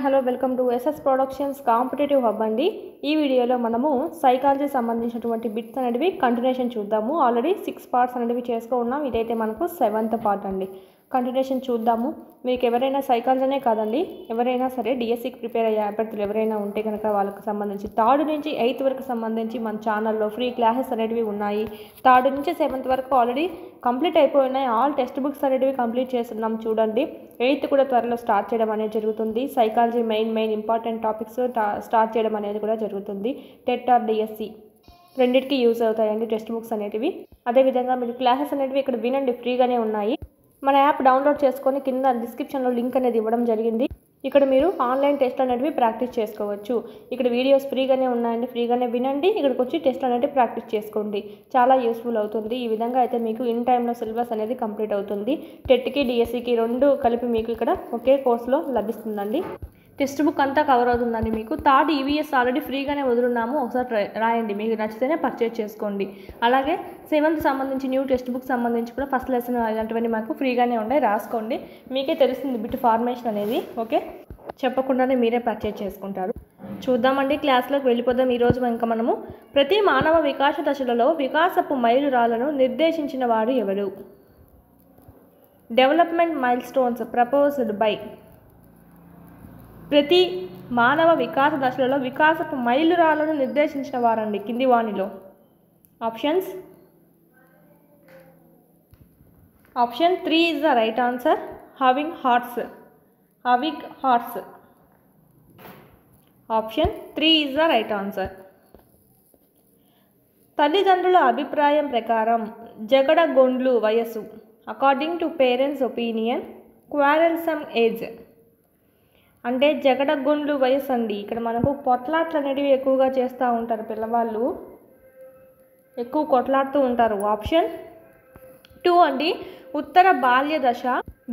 Hello welcome to SS productions competitive hub అండి. ఈ వీడియోలో మనము సైకాలజీ సంబంధించినటువంటి బిట్స్ అనేవి కంటిన్యూషన్ చూద్దాము. ఆల్రెడీ 6 పార్ట్స్ అనేవి చేసుకో ఉన్నాం. ఇదైతే మనకు 7th పార్ట్ అండి. కంటిన్యూషన్ చూద్దాము. మీకు ఎవరైనా సైకాలజీనే కాదండి, ఎవరైనా సరే డిఎస్సికి ప్రిపేర్ అయ్యే అభ్యర్థులు ఎవరైనా ఉంటే కనుక వాళ్ళకి సంబంధించి 3rd నుంచి 8th వరకు సంబంధించి మన ఛానల్లో ఫ్రీ క్లాసెస్ అనేవి ఉన్నాయి. 3rd నుంచి 7th వరకు ఆల్రెడీ కంప్లీట్ అయిపోయినాయి. ఆల్ టెక్స్ట్ బుక్స్ అనేవి కంప్లీట్ చేస్తున్నాం చూడండి. 8th కూడా త్వరలో స్టార్ట్ చేయడం అనేది జరుగుతుంది. Psychology main important topics start చేయడం అనేది కూడా జరుగుతుంది. టెట్ ఆర్ డిఎస్సి రెండింటికి యూజ్ అవుతాయండి టెక్స్ట్ బుక్స్ అనేటివి. అదేవిధంగా మీరు క్లాసెస్ అనేవి ఇక్కడ వినండి, ఫ్రీగానే ఉన్నాయి. మన యాప్ డౌన్లోడ్ చేసుకొని కింద డిస్క్రిప్షన్లో లింక్ అనేది ఇవ్వడం జరిగింది. ఇక్కడ మీరు ఆన్లైన్ టెస్ట్ అనేవి ప్రాక్టీస్ చేసుకోవచ్చు. ఇక్కడ వీడియోస్ ఫ్రీగానే ఉన్నాయండి, ఫ్రీగానే వినండి. ఇక్కడికి వచ్చి టెస్ట్ అనేది ప్రాక్టీస్ చేసుకోండి, చాలా యూస్ఫుల్ అవుతుంది. ఈ విధంగా అయితే మీకు ఇన్ టైంలో సిలబస్ అనేది కంప్లీట్ అవుతుంది. టెట్కి డిఎస్సికి 2 కలిపి మీకు ఇక్కడ ఒకే కోర్సులో లభిస్తుందండి. టెక్స్ట్ బుక్ అంతా కవర్ అవుతుందండి. మీకు 3rd ఈవీఎస్ ఆల్రెడీ ఫ్రీగానే వదులున్నాము, ఒకసారి రాయండి. మీకు నచ్చితేనే పర్చేజ్ చేసుకోండి. అలాగే 7th సంబంధించి న్యూ టెక్స్ట్ బుక్ సంబంధించి కూడా ఫస్ట్ లెసన్ ఇలాంటివన్నీ మాకు ఫ్రీగానే ఉన్నాయి, రాసుకోండి. మీకే తెలుస్తుంది బిట్ ఫార్మేషన్ అనేది. ఓకే, చెప్పకుండానే మీరే పర్చేజ్ చేసుకుంటారు. చూద్దామండి, క్లాస్లోకి వెళ్ళిపోదాం. ఈరోజు ఇంకా మనము ప్రతి మానవ వికాస దశలలో వికాసపు మైలురాళ్లను నిర్దేశించిన వాడు ఎవరు? Development mile stones proposed by. ప్రతి మానవ వికాస దశలలో వికాసపు మైలురాళ్లను నిర్దేశించిన వారండి కింది వాణిలో. Options. Option 3 is the right answer. Having hearts. Option 3 is the right answer. తల్లిదండ్రుల అభిప్రాయం ప్రకారం జగడగొండ్లు వయస్సు. According to parents opinion quarrelsome age. అంటే జగడగొండ్లు వయసు అండి. ఇక్కడ మనకు కొట్లాట్లు అనేవి ఎక్కువగా చేస్తూ ఉంటారు, పిల్లవాళ్ళు ఎక్కువ కొట్లాడుతూ ఉంటారు. ఆప్షన్ 2 అండి, ఉత్తర బాల్య దశ.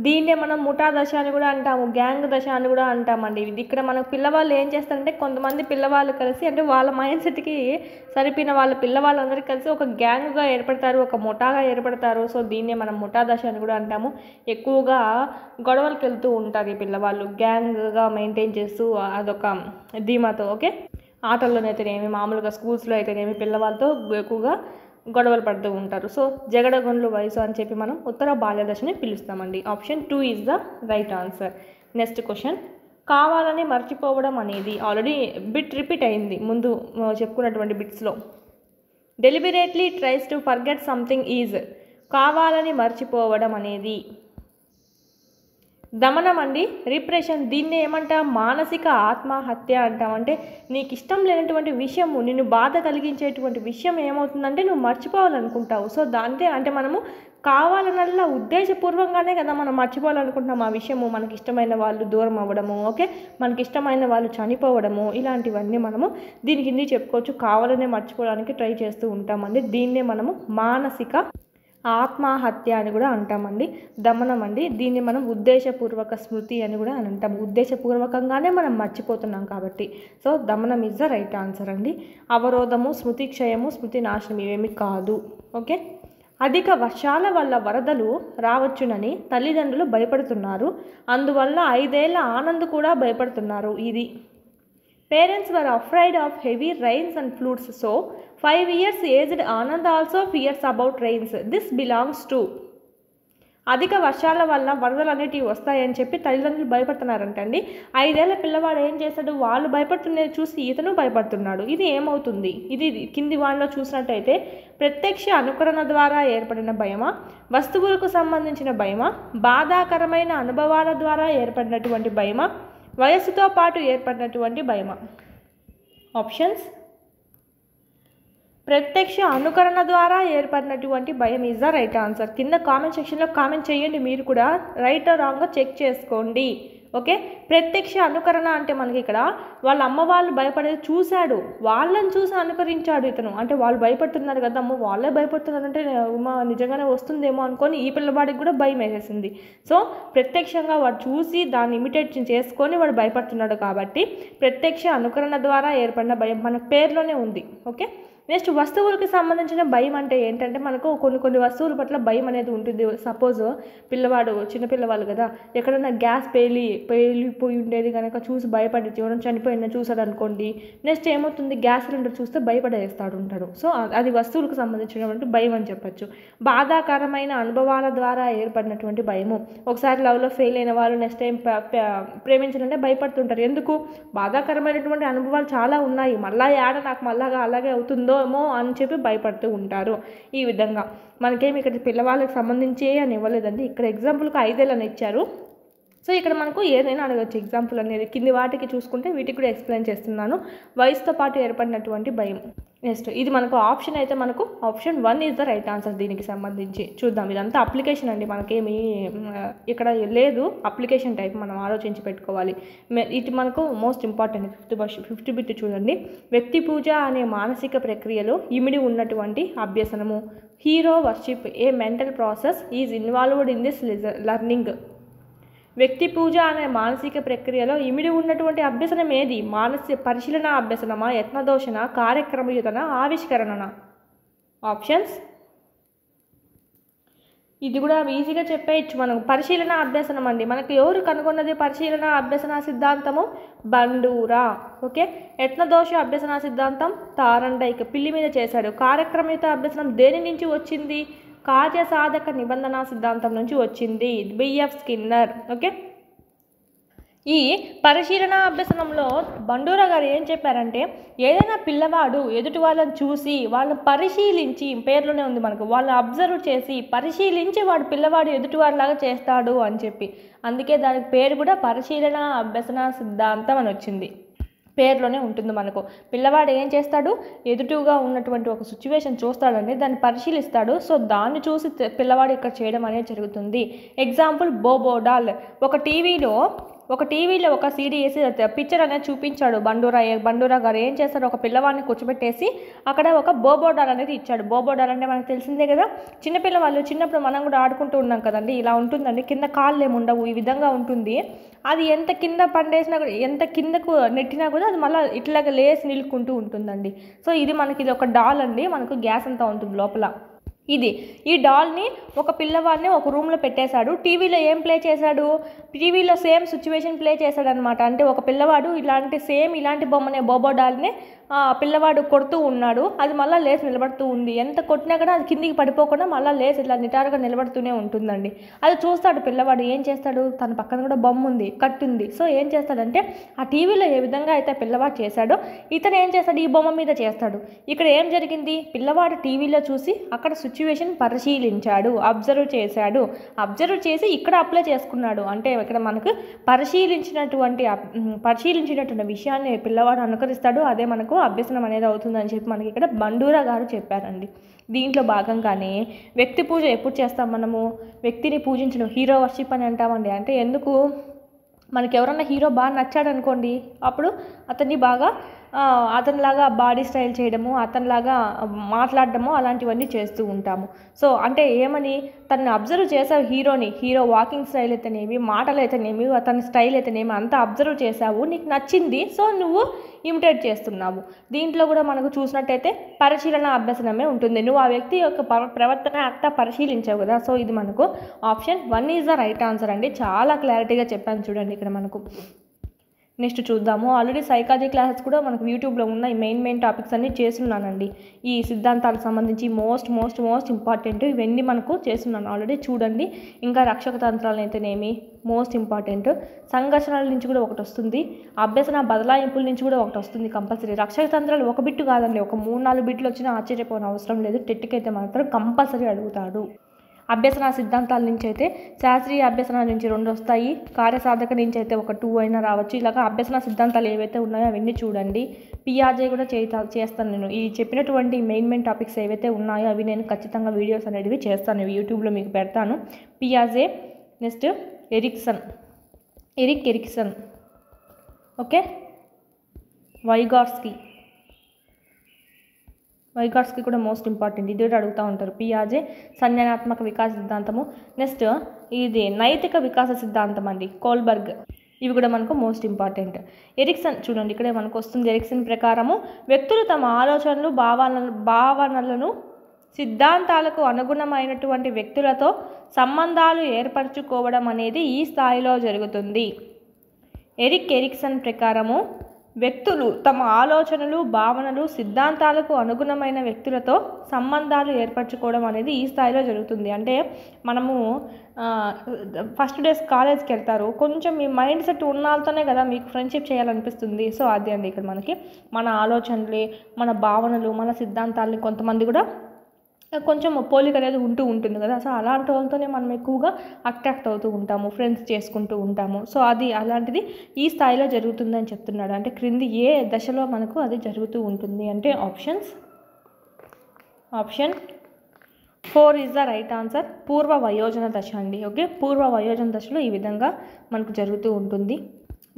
దీన్నే మనం ముఠా దశ అని కూడా అంటాము, గ్యాంగ్ దశ అని కూడా అంటామండి. ఇది ఇక్కడ మనకు పిల్లవాళ్ళు ఏం చేస్తారంటే, కొంతమంది పిల్లవాళ్ళు కలిసి అంటే వాళ్ళ మైండ్ సెట్కి సరిపోయిన వాళ్ళ పిల్లవాళ్ళందరికీ కలిసి ఒక గ్యాంగ్గా ఏర్పడతారు, ఒక ముఠాగా ఏర్పడతారు. సో దీన్నే మనం ముఠా దశ అని కూడా అంటాము. ఎక్కువగా గొడవలకు వెళ్తూ ఉంటారు ఈ పిల్లవాళ్ళు, గ్యాంగ్గా మెయింటైన్ చేస్తూ అదొక ధీమాతో. ఓకే, ఆటల్లోనైతేనేమి మామూలుగా స్కూల్స్లో అయితేనేమి పిల్లవాళ్ళతో ఎక్కువగా గొడవలు పడుతూ ఉంటారు. సో జగడగొండ్లు వయసు అని చెప్పి మనం ఉత్తర బాల్య దశని పిలుస్తామండి. Option 2 is the right answer. Next question. కావాలని మర్చిపోవడం అనేది ఆల్రెడీ బిట్ రిపీట్ అయింది ముందు చెప్పుకున్నటువంటి బిట్స్లో. Deliberately tries to forget something is. కావాలని మర్చిపోవడం అనేది దమనం అండి, రిప్రెషన్. దీన్ని ఏమంటాం? మానసిక ఆత్మహత్య అంటాం. అంటే నీకు ఇష్టం లేనటువంటి విషయము, నిన్ను బాధ కలిగించేటువంటి విషయం ఏమవుతుందంటే నువ్వు మర్చిపోవాలనుకుంటావు. సో దాంతే అంటే మనము కావాలనల్లా ఉద్దేశపూర్వకంగానే కదా మనం మర్చిపోవాలనుకుంటున్నాం ఆ విషయము. మనకి ఇష్టమైన వాళ్ళు దూరం అవ్వడము, ఓకే, మనకి ఇష్టమైన వాళ్ళు చనిపోవడము, ఇలాంటివన్నీ మనము దీని కింద చెప్పుకోవచ్చు. కావాలనే మర్చిపోవడానికి ట్రై చేస్తూ ఉంటామండి. దీన్నే మనము మానసిక ఆత్మహత్య అని కూడా అంటామండి, దమనం అండి. దీన్ని మనం ఉద్దేశపూర్వక స్మృతి అని కూడా అని అంటాము. ఉద్దేశపూర్వకంగానే మనం మర్చిపోతున్నాం కాబట్టి. సో దమనం ఇస్ ద రైట్ ఆన్సర్ అండి. అవరోధము, స్మృతి క్షయము, స్మృతి నాశనం ఇవేమి కాదు. ఓకే, అధిక వర్షాల వల్ల వరదలు రావచ్చునని తల్లిదండ్రులు భయపడుతున్నారు. అందువల్ల 5 ఏళ్ల ఆనంద్ కూడా భయపడుతున్నారు. ఇది parents were afraid of heavy rains and floods. So 5 years aged Anand also fears about rains. This belongs to. అధిక వర్షాల వల్ల వరదలు అనేటివి వస్తాయని చెప్పి తల్లిదండ్రులు భయపడుతున్నారంటండి. 5 ఏళ్ల పిల్లవాడు ఏం చేస్తాడు? వాళ్ళు భయపడుతున్నది చూసి ఇతను భయపడుతున్నాడు. ఇది ఏమవుతుంది? ఇది కింది వాటిలో చూసినట్టయితే ప్రత్యక్ష అనుకరణ ద్వారా ఏర్పడిన భయమా, వస్తువులకు సంబంధించిన భయమా, బాధాకరమైన అనుభవాల ద్వారా ఏర్పడినటువంటి భయమా, వయస్సుతో పాటు ఏర్పడినటువంటి భయమా? ఆప్షన్స్. ప్రత్యక్ష అనుకరణ ద్వారా ఏర్పడినటువంటి భయం ఈజ్ ద రైట్ ఆన్సర్. కింద కామెంట్ సెక్షన్లో కామెంట్ చేయండి, మీరు కూడా రైట్ ఆర్ రాంగ్గా చెక్ చేసుకోండి. ఓకే, ప్రత్యక్ష అనుకరణ అంటే మనకి ఇక్కడ వాళ్ళ అమ్మ వాళ్ళు భయపడేది చూశాడు, వాళ్ళని చూసి అనుకరించాడు ఇతను. అంటే వాళ్ళు భయపడుతున్నారు కదా, అమ్మ వాళ్ళే భయపడుతున్నారంటే నిజంగానే వస్తుందేమో అనుకొని ఈ పిల్లవాడికి కూడా భయం వేసేసింది. సో ప్రత్యక్షంగా వాడు చూసి దాన్ని ఇమిటేట్ చేసుకొని వాడు భయపడుతున్నాడు కాబట్టి ప్రత్యక్ష అనుకరణ ద్వారా ఏర్పడిన భయం మన పేరులోనే ఉంది. ఓకే, నెక్స్ట్ వస్తువులకు సంబంధించిన భయం అంటే ఏంటంటే మనకు కొన్ని వస్తువుల పట్ల భయం అనేది ఉంటుంది. సపోజ్ పిల్లవాడు చిన్నపిల్లవాళ్ళు కదా, ఎక్కడైనా గ్యాస్ పేలిపోయి ఉండేది కనుక చూసి భయపడి ఎవరైనా చనిపోయిందని చూసాడు అనుకోండి, నెక్స్ట్ ఏమవుతుంది, గ్యాస్ సిలిండర్ చూస్తే భయపడేస్తాడు ఉంటాడు. సో అది వస్తువులకు సంబంధించినటువంటి భయం అని చెప్పచ్చు. బాధాకరమైన అనుభవాల ద్వారా ఏర్పడినటువంటి భయము. ఒకసారి లవ్లో ఫెయిల్ అయిన వాళ్ళు నెక్స్ట్ టైం ప్రేమించాలంటే భయపడుతుంటారు. ఎందుకు? బాధాకరమైనటువంటి అనుభవాలు చాలా ఉన్నాయి, మళ్ళా నాకు అలాగే అవుతుందో ఏమో అని చెప్పి భయపడుతూ ఉంటారు. ఈ విధంగా మనకేమి ఇక్కడ పిల్లవాళ్ళకి సంబంధించి అని ఇవ్వలేదండి. ఇక్కడ ఎగ్జాంపుల్కి 5 ఏళ్ళని ఇచ్చారు. సో ఇక్కడ మనకు ఏదైనా అడగచ్చు ఎగ్జాంపుల్ అనేది. కింది వాటికి చూసుకుంటే వీటికి కూడా ఎక్స్ప్లెయిన్ చేస్తున్నాను. వయసుతో పాటు ఏర్పడినటువంటి భయం. నెక్స్ట్ ఇది మనకు ఆప్షన్ అయితే మనకు option 1 is the right answer. దీనికి సంబంధించి చూద్దాం. ఇదంతా అప్లికేషన్ అండి, మనకేమి ఇక్కడ లేదు. అప్లికేషన్ టైప్ మనం ఆలోచించి పెట్టుకోవాలి. ఇది మనకు మోస్ట్ ఇంపార్టెంట్ 50 బిట్ చూడండి. వ్యక్తి పూజ అనే మానసిక ప్రక్రియలో ఇమిడి ఉన్నటువంటి అభ్యసనము. Hero worship a mental process is involved in this learning. వ్యక్తి పూజ అనే మానసిక ప్రక్రియలో ఇమిడి ఉన్నటువంటి అభ్యసనం ఏది? మానసిక పరిశీలన అభ్యసనమా, యత్నదోషణ, కార్యక్రమయుతన, ఆవిష్కరణన? ఆప్షన్స్ ఇది కూడా ఈజీగా చెప్పేయచ్చు మనం. పరిశీలన అభ్యసనం అండి. మనకు ఎవరు కనుగొన్నది పరిశీలన అభ్యసన సిద్ధాంతము? బండూరా. ఓకే. యత్నదోష అభ్యసన సిద్ధాంతం తారండైక్ పిల్లి మీద చేశాడు. కార్యక్రమయుత అభ్యసనం దేని నుంచి వచ్చింది? కార్యసాధక నిబంధన సిద్ధాంతం నుంచి వచ్చింది, బిఎఫ్ స్కిన్నర్. ఓకే. ఈ పరిశీలన అభ్యసనంలో బండూరా గారు ఏం చెప్పారంటే, ఏదైనా పిల్లవాడు ఎదుటి వాళ్ళని చూసి వాళ్ళని పరిశీలించి, పేర్లోనే ఉంది మనకు, వాళ్ళని అబ్జర్వ్ చేసి పరిశీలించి వాడు పిల్లవాడు ఎదుటి వాళ్ళలాగా చేస్తాడు అని చెప్పి, అందుకే దానికి పేరు కూడా పరిశీలన అభ్యసన సిద్ధాంతం అని వచ్చింది. పేర్లోనే ఉంటుంది మనకు. పిల్లవాడు ఏం చేస్తాడు, ఎదుటిగా ఉన్నటువంటి ఒక సిచ్యువేషన్ చూస్తాడండి, దాన్ని పరిశీలిస్తాడు. సో దాన్ని చూసి పిల్లవాడు ఇక్కడ చేయడం అనేది జరుగుతుంది. ఎగ్జాంపుల్ బోబోడాల్. ఒక టీవీలో ఒక సీడీ వేసి పిక్చర్ అనేది చూపించాడు బండూరా గారు. ఏం చేస్తాడు, ఒక పిల్లవాడిని కూర్చోబెట్టేసి అక్కడ ఒక బోబోడాల్ అనేది ఇచ్చాడు. బోబోడాల్ అంటే మనకు తెలిసిందే కదా, చిన్నపిల్లవాళ్ళు చిన్నప్పుడు మనం కూడా ఆడుకుంటూ ఉన్నాం కదండి. ఇలా ఉంటుందండి, కింద కాళ్ళు ఏమి ఉండవు, ఈ విధంగా ఉంటుంది. అది ఎంత కింద పండేసినా కూడా, ఎంత కిందకు నెట్టినా కూడా అది మళ్ళీ ఇట్లాగా లేసి నిలుకుంటూ ఉంటుందండి. సో ఇది ఒక డాల్ అండి, మనకు గ్యాస్ అంతా ఉంటుంది లోపల. ఈ డాల్ని ఒక పిల్లవాడిని ఒక రూమ్లో పెట్టేశాడు. టీవీలో ఏం ప్లే చేశాడు, టీవీలో సేమ్ సిచ్యువేషన్ ప్లే చేశాడు అనమాట. అంటే ఒక పిల్లవాడు ఇలాంటి బొమ్మనే బోబో డాల్ని పిల్లవాడు కొడుతూ ఉన్నాడు. అది మళ్ళీ లేచి నిలబడుతూ ఉంది. ఎంత కొట్టినా కూడా అది కిందికి పడిపోకుండా మళ్ళీ లేచి ఇట్లా నిటారుగా నిలబడుతూనే ఉంటుందండి. అది చూస్తాడు పిల్లవాడు. ఏం చేస్తాడు, తన పక్కన కూడా బొమ్మ ఉంది, కట్టుంది. సో ఏం చేస్తాడంటే, ఆ టీవీలో ఏ విధంగా అయితే పిల్లవాడు చేశాడో ఇతను ఏం చేస్తాడు, ఈ బొమ్మ మీద చేస్తాడు. ఇక్కడ ఏం జరిగింది, పిల్లవాడు టీవీలో చూసి అక్కడ సిచ్యువేషన్ పరిశీలించాడు, అబ్జర్వ్ చేసి ఇక్కడ అప్లై చేసుకున్నాడు. అంటే ఇక్కడ మనకు పరిశీలించినటువంటి విషయాన్ని పిల్లవాడు అనుకరిస్తాడు. అదే మనకు అభ్యసనం అనేది అవుతుందని చెప్పి మనకి ఇక్కడ బండూరా గారు చెప్పారండి. దీంట్లో భాగంగానే వ్యక్తి పూజ ఎప్పుడు చేస్తాం మనము, వ్యక్తిని పూజించడం, హీరో వర్షిప్ అని అంటామండి. అంటే ఎందుకు, మనకి ఎవరన్నా హీరో బాగా నచ్చాడు అనుకోండి, అప్పుడు అతన్ని బాగా అతనిలాగా బాడీ స్టైల్ చేయడము, అతనిలాగా మాట్లాడడము, అలాంటివన్నీ చేస్తూ ఉంటాము. సో అంటే ఏమని, తనని అబ్జర్వ్ చేసావు హీరో వాకింగ్ స్టైల్ అయితేనేమి, మాటలు అయితేనేమి, అతని స్టైల్ అయితేనేమి అంతా అబ్జర్వ్ చేసావు, నీకు నచ్చింది, సో నువ్వు ఇమిటేట్ చేస్తున్నావు. దీంట్లో కూడా మనకు చూసినట్టయితే పరిశీలన అభ్యసనమే ఉంటుంది. నువ్వు ఆ వ్యక్తి యొక్క ప్రవర్తన అంతా పరిశీలించావు కదా. సో ఇది మనకు option 1 is the right answer అండి. చాలా క్లారిటీగా చెప్పాను చూడండి ఇక్కడ మనకు. నెక్స్ట్ చూద్దాము. ఆల్రెడీ సైకాలజీ క్లాసెస్ కూడా మనకు యూట్యూబ్లో ఉన్నాయి. మెయిన్ టాపిక్స్ అన్నీ చేస్తున్నానండి. ఈ సిద్ధాంతాలకు సంబంధించి మోస్ట్ ఇంపార్టెంట్ ఇవన్నీ మనకు చేస్తున్నాను ఆల్రెడీ, చూడండి. ఇంకా రక్షక తంత్రాలు అయితేనేమి మోస్ట్ ఇంపార్టెంట్, సంఘర్షణల నుంచి కూడా ఒకటి వస్తుంది, అభ్యసన బదలాయింపుల నుంచి కూడా ఒకటి వస్తుంది కంపల్సరీ. రక్షక తంత్రాలు ఒక బిట్టు కాదండి, ఒక 3-4 బిట్లు వచ్చినా ఆశ్చర్యపోయిన అవసరం లేదు. టెట్కి మాత్రం కంపల్సరీ అడుగుతాడు. అభ్యసన సిద్ధాంతాల నుంచి అయితే శాస్త్రీయ అభ్యసన నుంచి 2 వస్తాయి, కార్యసాధక నుంచి అయితే ఒక 2 అయినా రావచ్చు. ఇలాగా అభ్యసన సిద్ధాంతాలు ఏవైతే ఉన్నాయో అవన్నీ చూడండి. పిఆర్జే కూడా చేస్తాను నేను. ఈ చెప్పినటువంటి మెయిన్ టాపిక్స్ ఏవైతే ఉన్నాయో అవి నేను ఖచ్చితంగా వీడియోస్ అనేవి చేస్తాను, యూట్యూబ్లో మీకు పెడతాను. పిఆర్జే, నెక్స్ట్ ఎరిక్సన్, ఓకే, వైగాట్స్కి కూడా మోస్ట్ ఇంపార్టెంట్, ఇది కూడా అడుగుతూ ఉంటారు. పిఆర్జే సంజ్ఞానాత్మక వికాస సిద్ధాంతము. నెక్స్ట్ ఇది నైతిక వికాస సిద్ధాంతం అండి, కోల్బర్గ్. ఇవి కూడా మనకు మోస్ట్ ఇంపార్టెంట్. ఎరిక్సన్ చూడండి, ఇక్కడే మనకు వస్తుంది. ఎరిక్సన్ ప్రకారము వ్యక్తులు తమ ఆలోచనలు భావనలను సిద్ధాంతాలకు అనుగుణమైనటువంటి వ్యక్తులతో సంబంధాలు ఏర్పరచుకోవడం అనేది ఈ స్థాయిలో జరుగుతుంది. ఎరిక్సన్ ప్రకారము వ్యక్తులు తమ ఆలోచనలు భావనలు సిద్ధాంతాలకు అనుగుణమైన వ్యక్తులతో సంబంధాలు ఏర్పరచుకోవడం అనేది ఈ స్థాయిలో జరుగుతుంది. అంటే మనము ఫస్ట్ డేస్ కాలేజ్కి వెళ్తారు, కొంచెం మీ మైండ్ సెట్ ఉన్న వాళ్ళతోనే కదా మీకు ఫ్రెండ్షిప్ చేయాలనిపిస్తుంది. సో అదే అండి ఇక్కడ మనకి మన ఆలోచనలే, మన భావనలు, మన సిద్ధాంతాలని కొంతమంది కూడా కొంచెం పోలిక అనేది ఉంటుంది కదా. సో అలాంటి వాళ్ళతోనే మనం ఎక్కువగా అట్రాక్ట్ అవుతూ ఉంటాము, ఫ్రెండ్స్ చేసుకుంటూ ఉంటాము. సో అది అలాంటిది ఈ స్థాయిలో జరుగుతుందని చెప్తున్నాడు. అంటే క్రింది ఏ దశలో మనకు అది జరుగుతూ ఉంటుంది అంటే option 4 is the right answer. పూర్వ వయోజన దశ అండి. ఓకే, పూర్వ వయోజన దశలో ఈ విధంగా మనకు జరుగుతూ ఉంటుంది.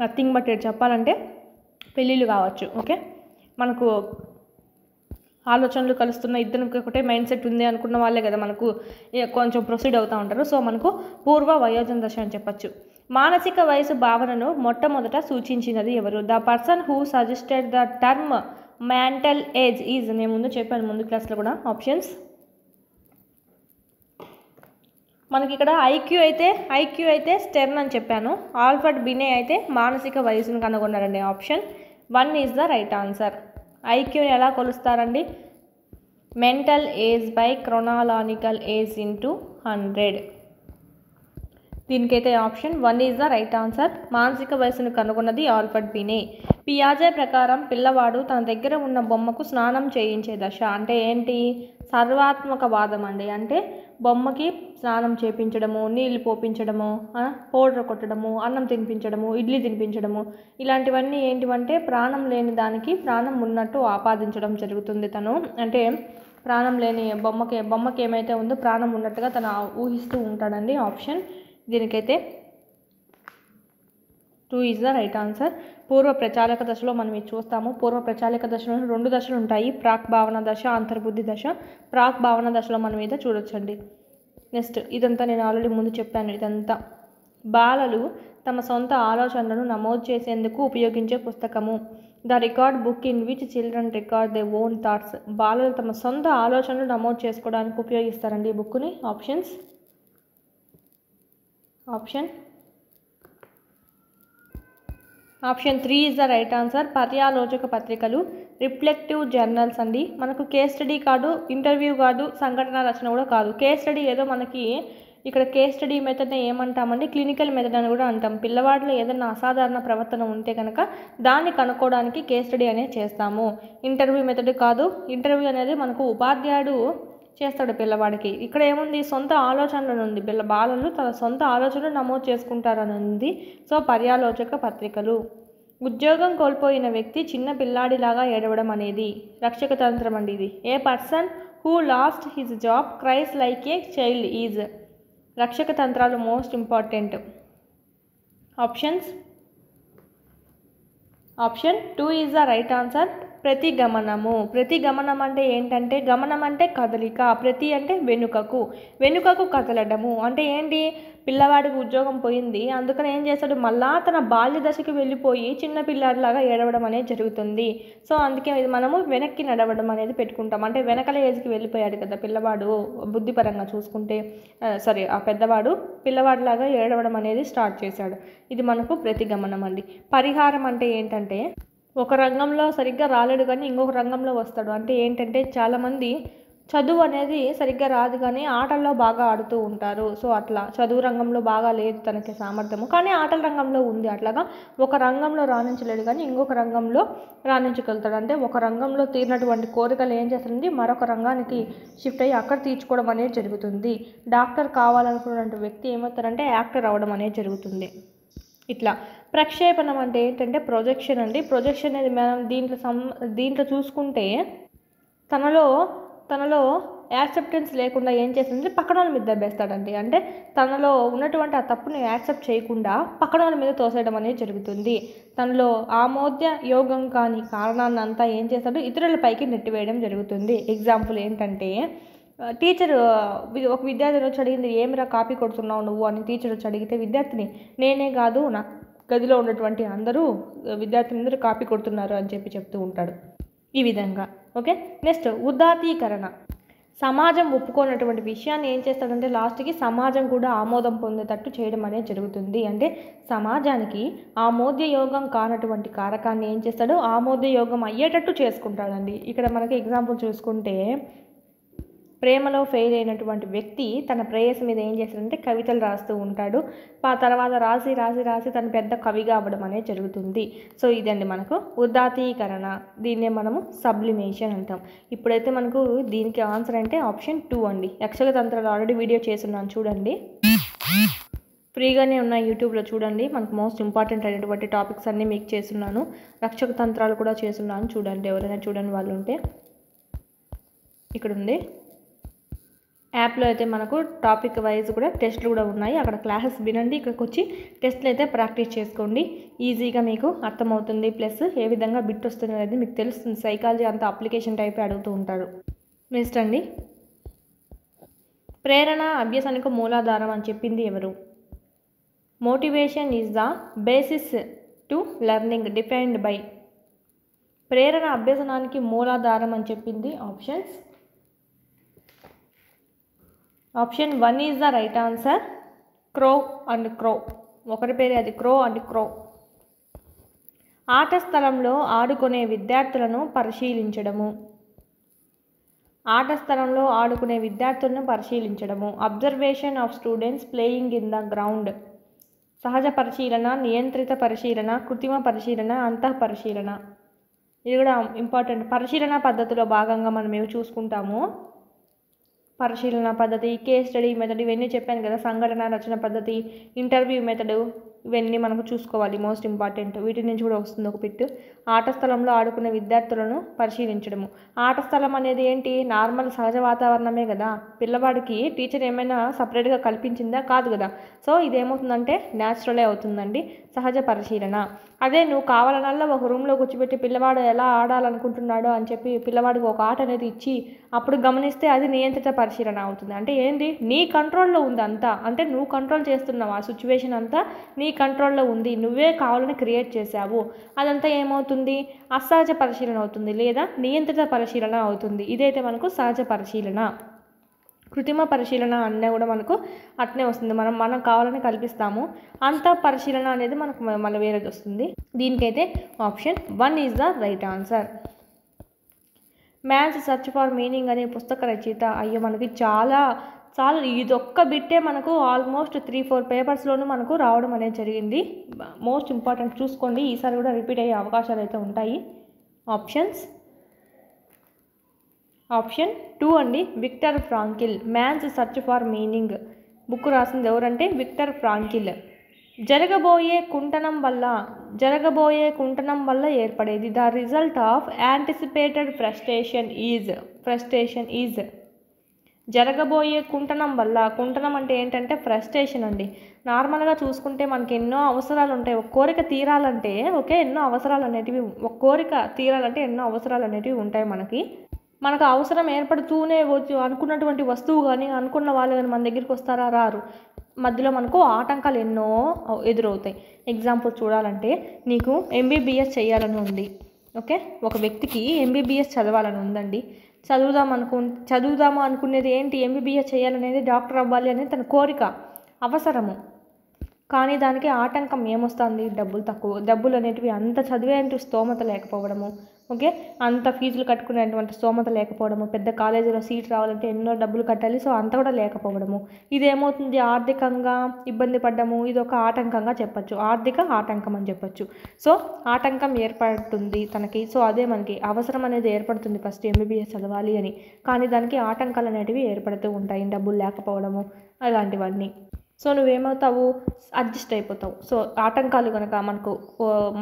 నథింగ్ బట్ చెప్పాలంటే పెళ్ళిళ్ళు కావచ్చు. ఓకే, మనకు ఆలోచనలు కలుస్తున్న ఇద్దరికి ఒకటే మైండ్ సెట్ ఉంది అనుకున్న వాళ్ళే కదా మనకు కొంచెం ప్రొసీడ్ అవుతూ ఉంటారు. సో మనకు పూర్వ వయోజన దశ అని చెప్పచ్చు. మానసిక వయసు భావనను మొట్టమొదట సూచించినది ఎవరు? The person who suggested the term mental age is. నేను ముందు చెప్పాను ముందు క్లాస్లో కూడా. ఆప్షన్స్ మనకి ఇక్కడ ఐక్యూ అయితే స్టెర్న్ అని చెప్పాను. ఆల్ఫర్డ్ బినే అయితే మానసిక వయసును కనుగొన్నారండి. Option 1 is the right answer. ఐక్యూని ఎలా కొలుస్తారండి? Mental age by chronological age into 100. దీనికైతే option 1 is the right answer. మానసిక వయసును కనుగొన్నది ఆల్ఫర్డ్ బినే. పియాజే ప్రకారం పిల్లవాడు తన దగ్గర ఉన్న బొమ్మకు స్నానం చేయించే దశ అంటే ఏంటి? సర్వాత్మకవాదం అండి. అంటే బొమ్మకి స్నానం చేయించడము, నీళ్ళు పోపించడము, పౌడర్ కొట్టడము, అన్నం తినిపించడము, ఇడ్లీ తినిపించడము, ఇలాంటివన్నీ ఏంటివంటే ప్రాణం లేని దానికి ప్రాణం ఉన్నట్టు ఆపాదించడం జరుగుతుంది. తను అంటే ప్రాణం లేని బొమ్మకి ఏమైతే ఉందో ప్రాణం ఉన్నట్టుగా తను ఊహిస్తూ ఉంటాడండి. ఆప్షన్ దీనికైతే 2 ఈజ్ ద రైట్ ఆన్సర్. పూర్వ ప్రచాలక దశలో మనం ఇది చూస్తాము. పూర్వ ప్రచాలక దశలో 2 దశలు ఉంటాయి, ప్రాక్ భావన దశ, అంతర్బుద్ధి దశ. ప్రాక్ భావన దశలో మనం మీద చూడొచ్చండి. నెక్స్ట్ ఇదంతా నేను ఆల్రెడీ ముందు చెప్పాను. ఇదంతా బాలలు తమ సొంత ఆలోచనలను నమోదు చేసేందుకు ఉపయోగించే పుస్తకము. The record book in which children record their own thoughts. బాలలు తమ సొంత ఆలోచనలు నమోదు చేసుకోవడానికి ఉపయోగిస్తారండి ఈ బుక్ని. Option 3 is the right answer. పర్యాలోచక పత్రికలు, రిఫ్లెక్టివ్ జర్నల్స్ అండి. మనకు కేస్ స్టడీ కాదు, ఇంటర్వ్యూ కాదు, సంఘటన రచన కూడా కాదు. కేస్ స్టడీ ఏదో మనకి ఇక్కడ కేస్ స్టడీ మెథడ్ని ఏమంటామండి? క్లినికల్ మెథడ్ అని కూడా అంటాం. పిల్లవాడిలో ఏదైనా అసాధారణ ప్రవర్తన ఉంటే కనుక దాన్ని కనుక్కోవడానికి కేస్ స్టడీ అనేది చేస్తాము. ఇంటర్వ్యూ మెథడ్ కాదు. ఇంటర్వ్యూ అనేది మనకు ఉపాధ్యాయుడు చేస్తాడు పిల్లవాడికి. ఇక్కడ ఏముంది? సొంత ఆలోచనలు ఉంది. బాలలు తన సొంత ఆలోచనలు నమోదు చేసుకుంటారని ఉంది. సో పర్యాలోచక పత్రికలు. ఉద్యోగం కోల్పోయిన వ్యక్తి చిన్న పిల్లాడిలాగా ఏడవడం అనేది రక్షక తంత్రం అండి. ఇది a person who lost his job cries like a child is. రక్షక తంత్రాలు most important. Option 2 is the right answer. ప్రతిగమనము. ప్రతిగమనం అంటే ఏంటంటే గమనం అంటే కదలిక, ప్రతి అంటే వెనుకకు కదలడము. అంటే ఏంటి? పిల్లవాడికి ఉద్యోగం పోయింది, అందుకని ఏం చేస్తాడు? మళ్ళా తన బాల్య దశకి వెళ్ళిపోయి చిన్న పిల్లాడిలాగా ఏడవడం అనేది జరుగుతుంది. సో అందుకే ఇది మనము వెనక్కి నడవడం అనేది పెట్టుకుంటాం. అంటే వెనకల ఏజ్కి వెళ్ళిపోయాడు కదా పిల్లవాడు, బుద్ధిపరంగా చూసుకుంటే ఆ పెద్దవాడు పిల్లవాడిలాగా ఏడవడం అనేది స్టార్ట్ చేశాడు. ఇది మనకు ప్రతిగమనం అండి. పరిహారం అంటే ఏంటంటే ఒక రంగంలో సరిగ్గా రాలేడు కానీ ఇంకొక రంగంలో వస్తాడు. అంటే ఏంటంటే చాలామంది చదువు అనేది సరిగ్గా రాదు కానీ ఆటల్లో బాగా ఆడుతూ ఉంటారు. సో అట్లా చదువు రంగంలో బాగా లేదు తనకి సామర్థ్యము, కానీ ఆటల రంగంలో ఉంది. అట్లాగా ఒక రంగంలో రాణించలేడు కానీ ఇంకొక రంగంలో రాణించగలుగుతాడు. అంటే ఒక రంగంలో తీరినటువంటి కోరికలు ఏం చేస్తుంది? మరొక రంగానికి షిఫ్ట్ అయ్యి అక్కడ తీర్చుకోవడం అనేది జరుగుతుంది. డాక్టర్ కావాలనుకున్నటువంటి వ్యక్తి ఏమవుతారంటే యాక్టర్ అవ్వడం అనేది జరుగుతుంది. ఇట్లా ప్రక్షేపణం అంటే ఏంటంటే ప్రొజెక్షన్ అండి. ప్రొజెక్షన్ అనేది మనం దీంట్లో చూసుకుంటే తనలో యాక్సెప్టెన్స్ లేకుండా ఏం చేస్తుంది? పక్కన వాళ్ళ మీద దెబ్బేస్తాడండి. అంటే తనలో ఉన్నటువంటి ఆ తప్పుని యాక్సెప్ట్ చేయకుండా పక్కన వాళ్ళ మీద తోసేయడం అనేది జరుగుతుంది. తనలో ఆమోద్య యోగం కాని కారణాన్ని అంతా ఏం చేస్తాడు? ఇతరులపైకి నెట్టివేయడం జరుగుతుంది. ఎగ్జాంపుల్ ఏంటంటే టీచర్ ఒక విద్యార్థిని వచ్చి అడిగింది, ఏమిరా కాపీ కొడుతున్నావు నువ్వు అని టీచర్ వచ్చి అడిగితే విద్యార్థిని నేనే కాదు నా గదిలో ఉన్నటువంటి విద్యార్థులందరూ కాపీ కొడుతున్నారు అని చెప్తూ ఉంటాడు ఈ విధంగా. ఓకే, నెక్స్ట్ ఉదాత్తీకరణ. సమాజం ఒప్పుకోనటువంటి విషయాన్ని ఏం చేస్తాడంటే లాస్ట్కి సమాజం కూడా ఆమోదం పొందేటట్టు చేయడం అనేది జరుగుతుంది. అంటే సమాజానికి ఆమోదయోగం కానటువంటి కారకాన్ని ఏం చేస్తాడు, ఆమోదయోగం అయ్యేటట్టు చేసుకుంటాడండి. ఇక్కడ మనకి ఎగ్జాంపుల్ చూసుకుంటే ప్రేమలో ఫెయిల్ అయినటువంటి వ్యక్తి తన ప్రేయసి మీద ఏం చేస్తాడంటే కవితలు రాస్తూ ఉంటాడు. తర్వాత రాసి రాసి రాసి తను పెద్ద కవిగా అవ్వడం అనేది జరుగుతుంది. సో ఇదండి మనకు ఉదాత్తీకరణ. దీన్నే మనము సబ్లిమేషన్ అంటాం. ఇప్పుడైతే మనకు దీనికి ఆన్సర్ అంటే ఆప్షన్ 2 అండి. యక్షక తంత్రాలు ఆల్రెడీ వీడియో చేస్తున్నాను, చూడండి. ఫ్రీగానే ఉన్నాయి, యూట్యూబ్లో చూడండి. మనకు మోస్ట్ ఇంపార్టెంట్ అయినటువంటి టాపిక్స్ అన్నీ మీకు చేస్తున్నాను. రక్షక తంత్రాలు కూడా చేస్తున్నాను, చూడండి. ఎవరైనా చూడని వాళ్ళు ఉంటే ఇక్కడ ఉంది. యాప్లో అయితే మనకు టాపిక్ వైజ్ కూడా టెస్ట్లు కూడా ఉన్నాయి. అక్కడ క్లాసెస్ వినండి, ఇక్కడికి వచ్చి టెస్ట్లు అయితే ప్రాక్టీస్ చేసుకోండి. ఈజీగా మీకు అర్థమవుతుంది. ప్లస్ ఏ విధంగా బిట్ వస్తుంది అనేది మీకు తెలుస్తుంది. సైకాలజీ అంతా అప్లికేషన్ టైపే అడుగుతూ ఉంటారు. నెక్స్ట్ అండి, ప్రేరణ అభ్యాసానికి మూలాధారం అని చెప్పింది ఎవరు? Motivation is the basis to learning defined by. ప్రేరణ అభ్యసనానికి మూలాధారం అని చెప్పింది option 1 is the right answer. Crow and Crow, ఒకరి పేరే అది, క్రో అండ్ క్రో. ఆట స్థలంలో ఆడుకునే విద్యార్థులను పరిశీలించడము. Observation of students playing in the ground. సహజ పరిశీలన, నియంత్రిత పరిశీలన, కృత్రిమ పరిశీలన, అంతః పరిశీలన. ఇది కూడా ఇంపార్టెంట్. పరిశీలన పద్ధతిలో భాగంగా మనం ఏవి చూసుకుంటాము, పరిశీలన పద్ధతి, కేస్ స్టడీ మెథడ్, ఇవన్నీ చెప్పాను కదా. సంఘటన రచన పద్ధతి, ఇంటర్వ్యూ మెథడ్, ఇవన్నీ మనకు చూసుకోవాలి, మోస్ట్ ఇంపార్టెంట్. వీటి నుంచి కూడా వస్తుంది ఒక బిట్. ఆట స్థలంలో ఆడుకునే విద్యార్థులను పరిశీలించడము. ఆట స్థలం అనేది ఏంటి, నార్మల్ సహజ వాతావరణమే కదా. పిల్లవాడికి టీచర్ ఏమైనా సపరేట్గా కల్పించిందా? కాదు కదా. సో ఇదేమవుతుందంటే న్యాచురలే అవుతుందండి, సహజ పరిశీలన. అదే నువ్వు కావాలనల్లా ఒక రూమ్లో కూర్చోబెట్టి పిల్లవాడు ఎలా ఆడాలనుకుంటున్నాడో అని చెప్పి పిల్లవాడికి ఒక ఆట అనేది ఇచ్చి అప్పుడు గమనిస్తే అది నియంత్రిత పరిశీలన అవుతుంది. అంటే ఏంటి, నీ కంట్రోల్లో ఉంది అంతా. అంటే నువ్వు కంట్రోల్ చేస్తున్నావు, ఆ సిచ్యువేషన్ అంతా నీ కంట్రోల్లో ఉంది, నువ్వే కావాలని క్రియేట్ చేసావు. అదంతా ఏమవుతుంది, అసహజ పరిశీలన అవుతుంది లేదా నియంత్రిత పరిశీలన అవుతుంది. ఇదైతే మనకు సహజ పరిశీలన. కృత్రిమ పరిశీలన అన్నీ కూడా మనకు అట్నే వస్తుంది, మనం కావాలని కల్పిస్తాము. అంత పరిశీలన అనేది మనకు మళ్ళీ వేరేది వస్తుంది. దీనికైతే option 1 is the right answer. Man's search for meaning అనే పుస్తక రచయిత. అయ్యో మనకి చాలా ఇదొక్క బిట్టే మనకు ఆల్మోస్ట్ 3-4 పేపర్స్లోనూ మనకు రావడం అనేది జరిగింది. మోస్ట్ ఇంపార్టెంట్, చూసుకోండి. ఈసారి కూడా రిపీట్ అయ్యే అవకాశాలు అయితే ఉంటాయి. ఆప్షన్ 2 అండి, Victor Frankl. Man's search for meaning book రాసింది ఎవరంటే విక్టర్ ఫ్రాంకిల్. జరగబోయే కుంటనం వల్ల ఏర్పడేది. The result of anticipated frustration is. జరగబోయే కుంటనం అంటే ఏంటంటే ఫ్రస్ట్రేషన్ అండి. నార్మల్గా చూసుకుంటే మనకి ఎన్నో అవసరాలు ఉంటాయి. ఒక కోరిక తీరాలంటే ఎన్నో అవసరాలు అనేటివి, ఒక కోరిక తీరాలంటే ఎన్నో అవసరాలు అనేటివి ఉంటాయి. మనకు అవసరం ఏర్పడుతూనే అనుకున్నటువంటి వస్తువు కానీ అనుకున్న వాళ్ళు కానీ మన దగ్గరికి వస్తారా? రారు. మధ్యలో మనకు ఆటంకాలు ఎన్నో ఎదురవుతాయి. ఎగ్జాంపుల్ చూడాలంటే నీకు ఎంబీబీఎస్ చేయాలని ఉంది. ఓకే, ఒక వ్యక్తికి ఎంబీబీఎస్ చదవాలని ఉందండి. చదువుదాము అనుకునేది ఏంటి, ఎంబీబీఎస్ చేయాలనేది, డాక్టర్ అవ్వాలి అనేది తన కోరిక, అవసరము. కానీ దానికి ఆటంకం ఏమొస్తుంది, డబ్బులు అనేటివి అంత చదివేంటి స్తోమత లేకపోవడము. ఓకే, అంత ఫీజులు కట్టుకునేటువంటి స్తోమత లేకపోవడము, పెద్ద కాలేజీలో సీట్ రావాలంటే ఎన్నో డబ్బులు కట్టాలి. సో అంత కూడా లేకపోవడము. ఇదేమవుతుంది, ఆర్థికంగా ఇబ్బంది పడ్డము. ఇది ఒక ఆటంకంగా చెప్పచ్చు, ఆర్థిక ఆటంకం అని చెప్పచ్చు. సో ఆటంకం ఏర్పడుతుంది తనకి. సో అదే మనకి అవసరం అనేది ఏర్పడుతుంది ఫస్ట్ ఎంబీబీఎస్ చదవాలి అని. కానీ దానికి ఆటంకాలు అనేటివి ఏర్పడుతూ ఉంటాయి, డబ్బులు లేకపోవడము అలాంటివన్నీ. సో నువ్వేమవుతావు, అడ్జస్ట్ అయిపోతావు. సో ఆటంకాలు కనుక మనకు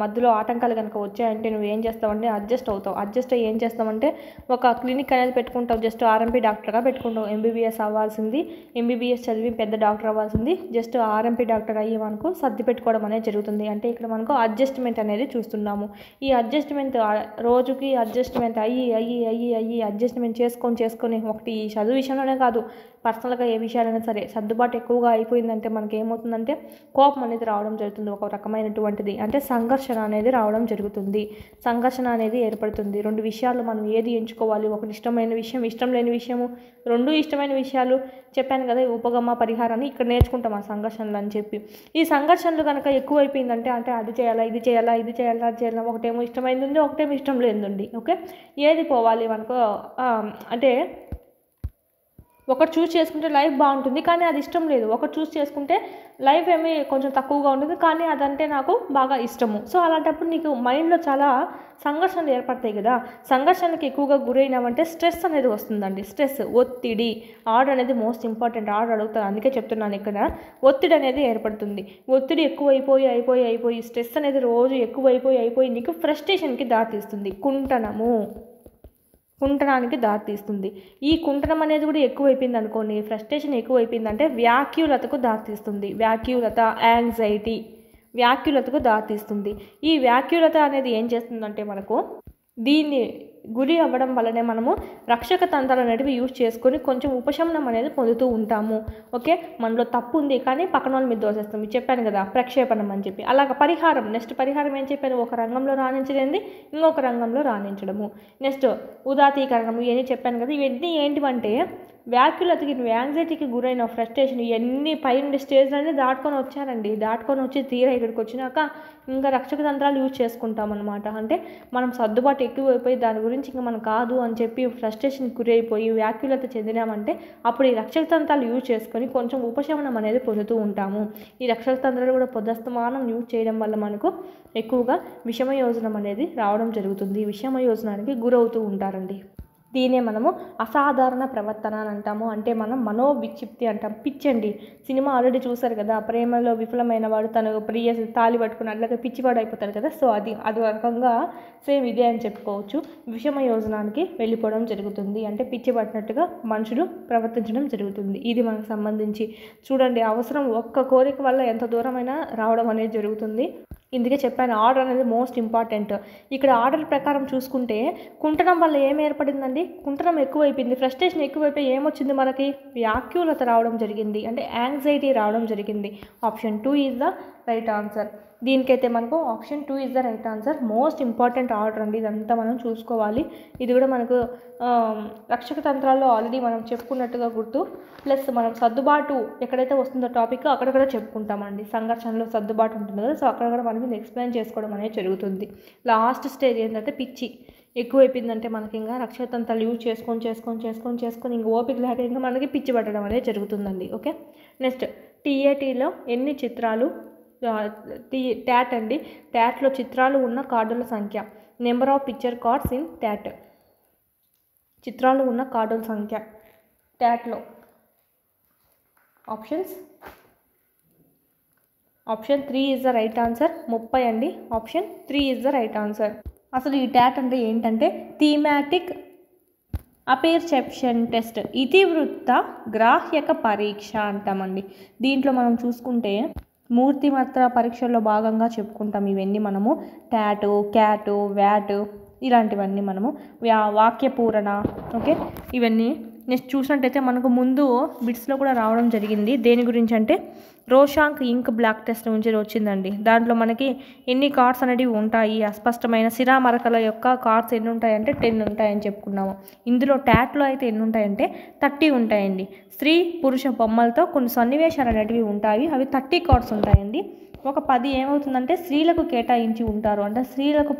మధ్యలో ఆటంకాలు కనుక వచ్చాయంటే నువ్వేం చేస్తావంటే అడ్జస్ట్ అవుతావు. అడ్జస్ట్ అయ్యి ఏం చేస్తావంటే ఒక క్లినిక్ అనేది పెట్టుకుంటావు. జస్ట్ ఆర్ఎంపీ డాక్టర్గా పెట్టుకుంటావు. ఎంబీబీఎస్ అవ్వాల్సింది, ఎంబీబీఎస్ చదివి పెద్ద డాక్టర్ అవ్వాల్సింది జస్ట్ ఆర్ఎంపీ డాక్టర్ అయ్యి మనకు సర్ది పెట్టుకోవడం అనేది జరుగుతుంది. అంటే ఇక్కడ మనకు అడ్జస్ట్మెంట్ అనేది చూస్తున్నాము. ఈ అడ్జస్ట్మెంట్ రోజుకి అడ్జస్ట్మెంట్ అయ్యి అడ్జస్ట్మెంట్ చేసుకొని ఒకటి ఈ చదువు విషయంలోనే కాదు, పర్సనల్గా ఏ విషయాలైనా సరే సర్దుబాటు ఎక్కువగా అయిపోయిందంటే మనకి ఏమవుతుందంటే కోపం అనేది రావడం జరుగుతుంది, ఒక రకమైనటువంటిది అంటే సంఘర్షణ అనేది రావడం జరుగుతుంది, సంఘర్షణ అనేది ఏర్పడుతుంది. రెండు విషయాలు మనం ఏది ఎంచుకోవాలి, ఒకటి ఇష్టమైన విషయం, ఇష్టం లేని విషయము, రెండు ఇష్టమైన విషయాలు చెప్పాను కదా, ఉపగమ పరిహారాన్ని ఇక్కడ నేర్చుకుంటాం ఆ సంఘర్షణలు అని చెప్పి. ఈ సంఘర్షణలు కనుక ఎక్కువ అయిపోయిందంటే అంటే అది చేయాలా ఇది చేయాలా ఇది చేయాలా అది చేయాలా, ఒకటేమో ఇష్టమైంది ఉంది ఒకటేమో ఇష్టం లేనిది. ఓకే, ఏది పోవాలి మనకు అంటే ఒకటి చూస్ చేసుకుంటే లైఫ్ బాగుంటుంది కానీ అది ఇష్టం లేదు, ఒకటి చూస్ చేసుకుంటే లైఫ్ ఏమీ కొంచెం తక్కువగా ఉంటుంది కానీ అదంటే నాకు బాగా ఇష్టము. సో అలాంటప్పుడు నీకు మైండ్లో చాలా సంఘర్షణలు ఏర్పడతాయి కదా, సంఘర్షణలకు ఎక్కువగా గురైనామంటే స్ట్రెస్ అనేది వస్తుందండి. స్ట్రెస్, ఒత్తిడి, ఆర్డర్ అనేది మోస్ట్ ఇంపార్టెంట్. ఆర్డర్ అడుగుతాను అందుకే చెప్తున్నాను ఇక్కడ. ఒత్తిడి అనేది ఏర్పడుతుంది, ఒత్తిడి ఎక్కువ అయిపోయి స్ట్రెస్ అనేది రోజు ఎక్కువ అయిపోయి నీకు ఫ్రస్ట్రేషన్కి దారితీస్తుంది, కుంటనానికి దారితీస్తుంది. ఈ కుంటనం అనేది కూడా ఎక్కువైపోయింది అనుకోండి, ఫ్రస్ట్రేషన్ ఎక్కువైపోయిందంటే వ్యాక్యులతకు దారితీస్తుంది, వ్యాక్యులతకు దారితీస్తుంది. ఈ వ్యాక్యులత అనేది ఏం చేస్తుందంటే మనకు దీన్ని గురి అవ్వడం వల్లనే మనము రక్షక తంత్రాలు అనేటివి యూజ్ చేసుకొని కొంచెం ఉపశమనం అనేది పొందుతూ ఉంటాము. ఓకే, మనలో తప్పు ఉంది కానీ పక్కన వాళ్ళ మీద దోసేస్తాం, చెప్పాను కదా ప్రక్షేపణం అని చెప్పి. అలాగ పరిహారం, నెక్స్ట్ పరిహారం ఏం చెప్పాను, ఒక రంగంలో రాణించలేంది ఇంకొక రంగంలో రాణించడము. నెక్స్ట్ ఉదాతీకరణం, ఇవన్నీ చెప్పాను కదా. ఇవన్నీ ఏంటివంటే వ్యాక్యులతకి, యాంగ్జైటీకి గురైన ఫ్రస్ట్రేషన్ ఇవన్నీ పైన స్టేజ్లన్నీ దాటుకొని వచ్చి తీరా ఇక్కడికి వచ్చినాక ఇంకా రక్షక తంత్రాలు యూజ్ చేసుకుంటామన్నమాట. అంటే మనం సర్దుబాటు ఎక్కువైపోయి దాని గురించి ఇంకా మనం కాదు అని చెప్పి ఫ్రస్ట్రేషన్కి గురైపోయి వ్యాక్యులత చెందినామంటే అప్పుడు ఈ రక్షక తంత్రాలు యూజ్ చేసుకొని కొంచెం ఉపశమనం అనేది పొందుతూ ఉంటాము. ఈ రక్షక తంత్రాలు కూడా పొద్దుస్తమానం యూజ్ చేయడం వల్ల మనకు ఎక్కువగా విషమయోజనం అనేది రావడం జరుగుతుంది, విషమయోజనానికి గురవుతూ ఉంటారండి. దీనే మనము అసాధారణ ప్రవర్తన అని అంటాము, అంటే మనం మనోవిక్షిప్తి అంటాం. పిచ్చండి, సినిమా ఆల్రెడీ చూసారు కదా, ప్రేమలో విఫలమైన వాడు తన ప్రియ తాళి పట్టుకుని అట్లాగే పిచ్చివాడు అయిపోతాడు కదా. సో అది రకంగా సేమ్ ఇదే అని చెప్పుకోవచ్చు. విషమ యోజనానికి వెళ్ళిపోవడం జరుగుతుంది, అంటే పిచ్చి పట్టినట్టుగా మనుషులు ప్రవర్తించడం జరుగుతుంది. ఇది మనకు సంబంధించి చూడండి, అవసరం ఒక్క కోరిక వల్ల ఎంత దూరమైనా రావడం అనేది జరుగుతుంది. ఇందుకే చెప్పాను ఆర్డర్ అనేది మోస్ట్ ఇంపార్టెంట్. ఇక్కడ ఆర్డర్ ప్రకారం చూసుకుంటే కుంటనం వల్ల ఏం ఏర్పడిందండి, కుంటనం ఎక్కువైపోయింది, ఫ్రస్ట్రేషన్ ఎక్కువైపోయి ఏమొచ్చింది మనకి వ్యాక్యులత రావడం జరిగింది, అంటే యాంగ్జైటీ రావడం జరిగింది. Option 2 is the right answer. దీనికైతే మనకు option 2 is the right answer. Most important order అండి, ఇదంతా మనం చూసుకోవాలి. ఇది కూడా మనకు రక్షక తంత్రాల్లో ఆల్రెడీ మనం చెప్పుకున్నట్టుగా గుర్తు, ప్లస్ మనం సర్దుబాటు ఎక్కడైతే వస్తుందో టాపిక్ అక్కడ కూడా చెప్పుకుంటామండి. సంఘర్షణలో సర్దుబాటు ఉంటుంది కదా, సో అక్కడ కూడా మనం ఎక్స్ప్లెయిన్ చేసుకోవడం అనేది జరుగుతుంది. లాస్ట్ స్టేజ్ ఏంటంటే పిచ్చి ఎక్కువైపోయిందంటే మనకి ఇంకా రక్షక తంత్రాలు యూజ్ చేసుకొని ఇంకా ఓపిక లేక ఇంకా మనకి పిచ్చి పట్టడం అనేది జరుగుతుందండి. ఓకే, నెక్స్ట్ TATలో ఎన్ని చిత్రాలు, ట్యాట్ అండి, ట్యాట్లో చిత్రాలు ఉన్న కార్డుల సంఖ్య, number of picture cards in TAT, చిత్రాలు ఉన్న కార్డుల సంఖ్య ట్యాట్లో. Option 3 is the right answer. 30 అండి, option 3 is the right answer. అసలు ఈ ట్యాట్ అంటే ఏంటంటే థీమాటిక్ అపెర్సెప్షన్ టెస్ట్, ఇతివృత్త గ్రాహ్యక పరీక్ష అంటామండి. దీంట్లో మనం చూసుకుంటే మూర్తిమత్ర పరీక్షల్లో భాగంగా చెప్పుకుంటాం ఇవన్నీ మనము. ట్యాటు, క్యాటు, వ్యాటు ఇలాంటివన్నీ మనము వాక్యపూరణ. ఓకే, ఇవన్నీ నెక్స్ట్ చూసినట్టయితే మనకు ముందు బిట్స్లో కూడా రావడం జరిగింది. దేని గురించి అంటే రోషాంక్ ఇంక్ బ్లాక్ టెస్ట్ నుంచి వచ్చిందండి. దాంట్లో మనకి ఎన్ని కార్డ్స్ అనేవి ఉంటాయి, అస్పష్టమైన శిరామరకల యొక్క కార్డ్స్ ఎన్ని ఉంటాయంటే 10 ఉంటాయని చెప్పుకున్నాము. ఇందులో ట్యాట్లో అయితే ఎన్ని ఉంటాయంటే 30 ఉంటాయండి. స్త్రీ పురుష బొమ్మలతో కొన్ని సన్నివేశాలు అనేటివి ఉంటాయి, అవి 30 కార్డ్స్ ఉంటాయండి. ఒక 10 ఏమవుతుందంటే స్త్రీలకు కేటాయించి ఉంటారు, అంటే స్త్రీలకు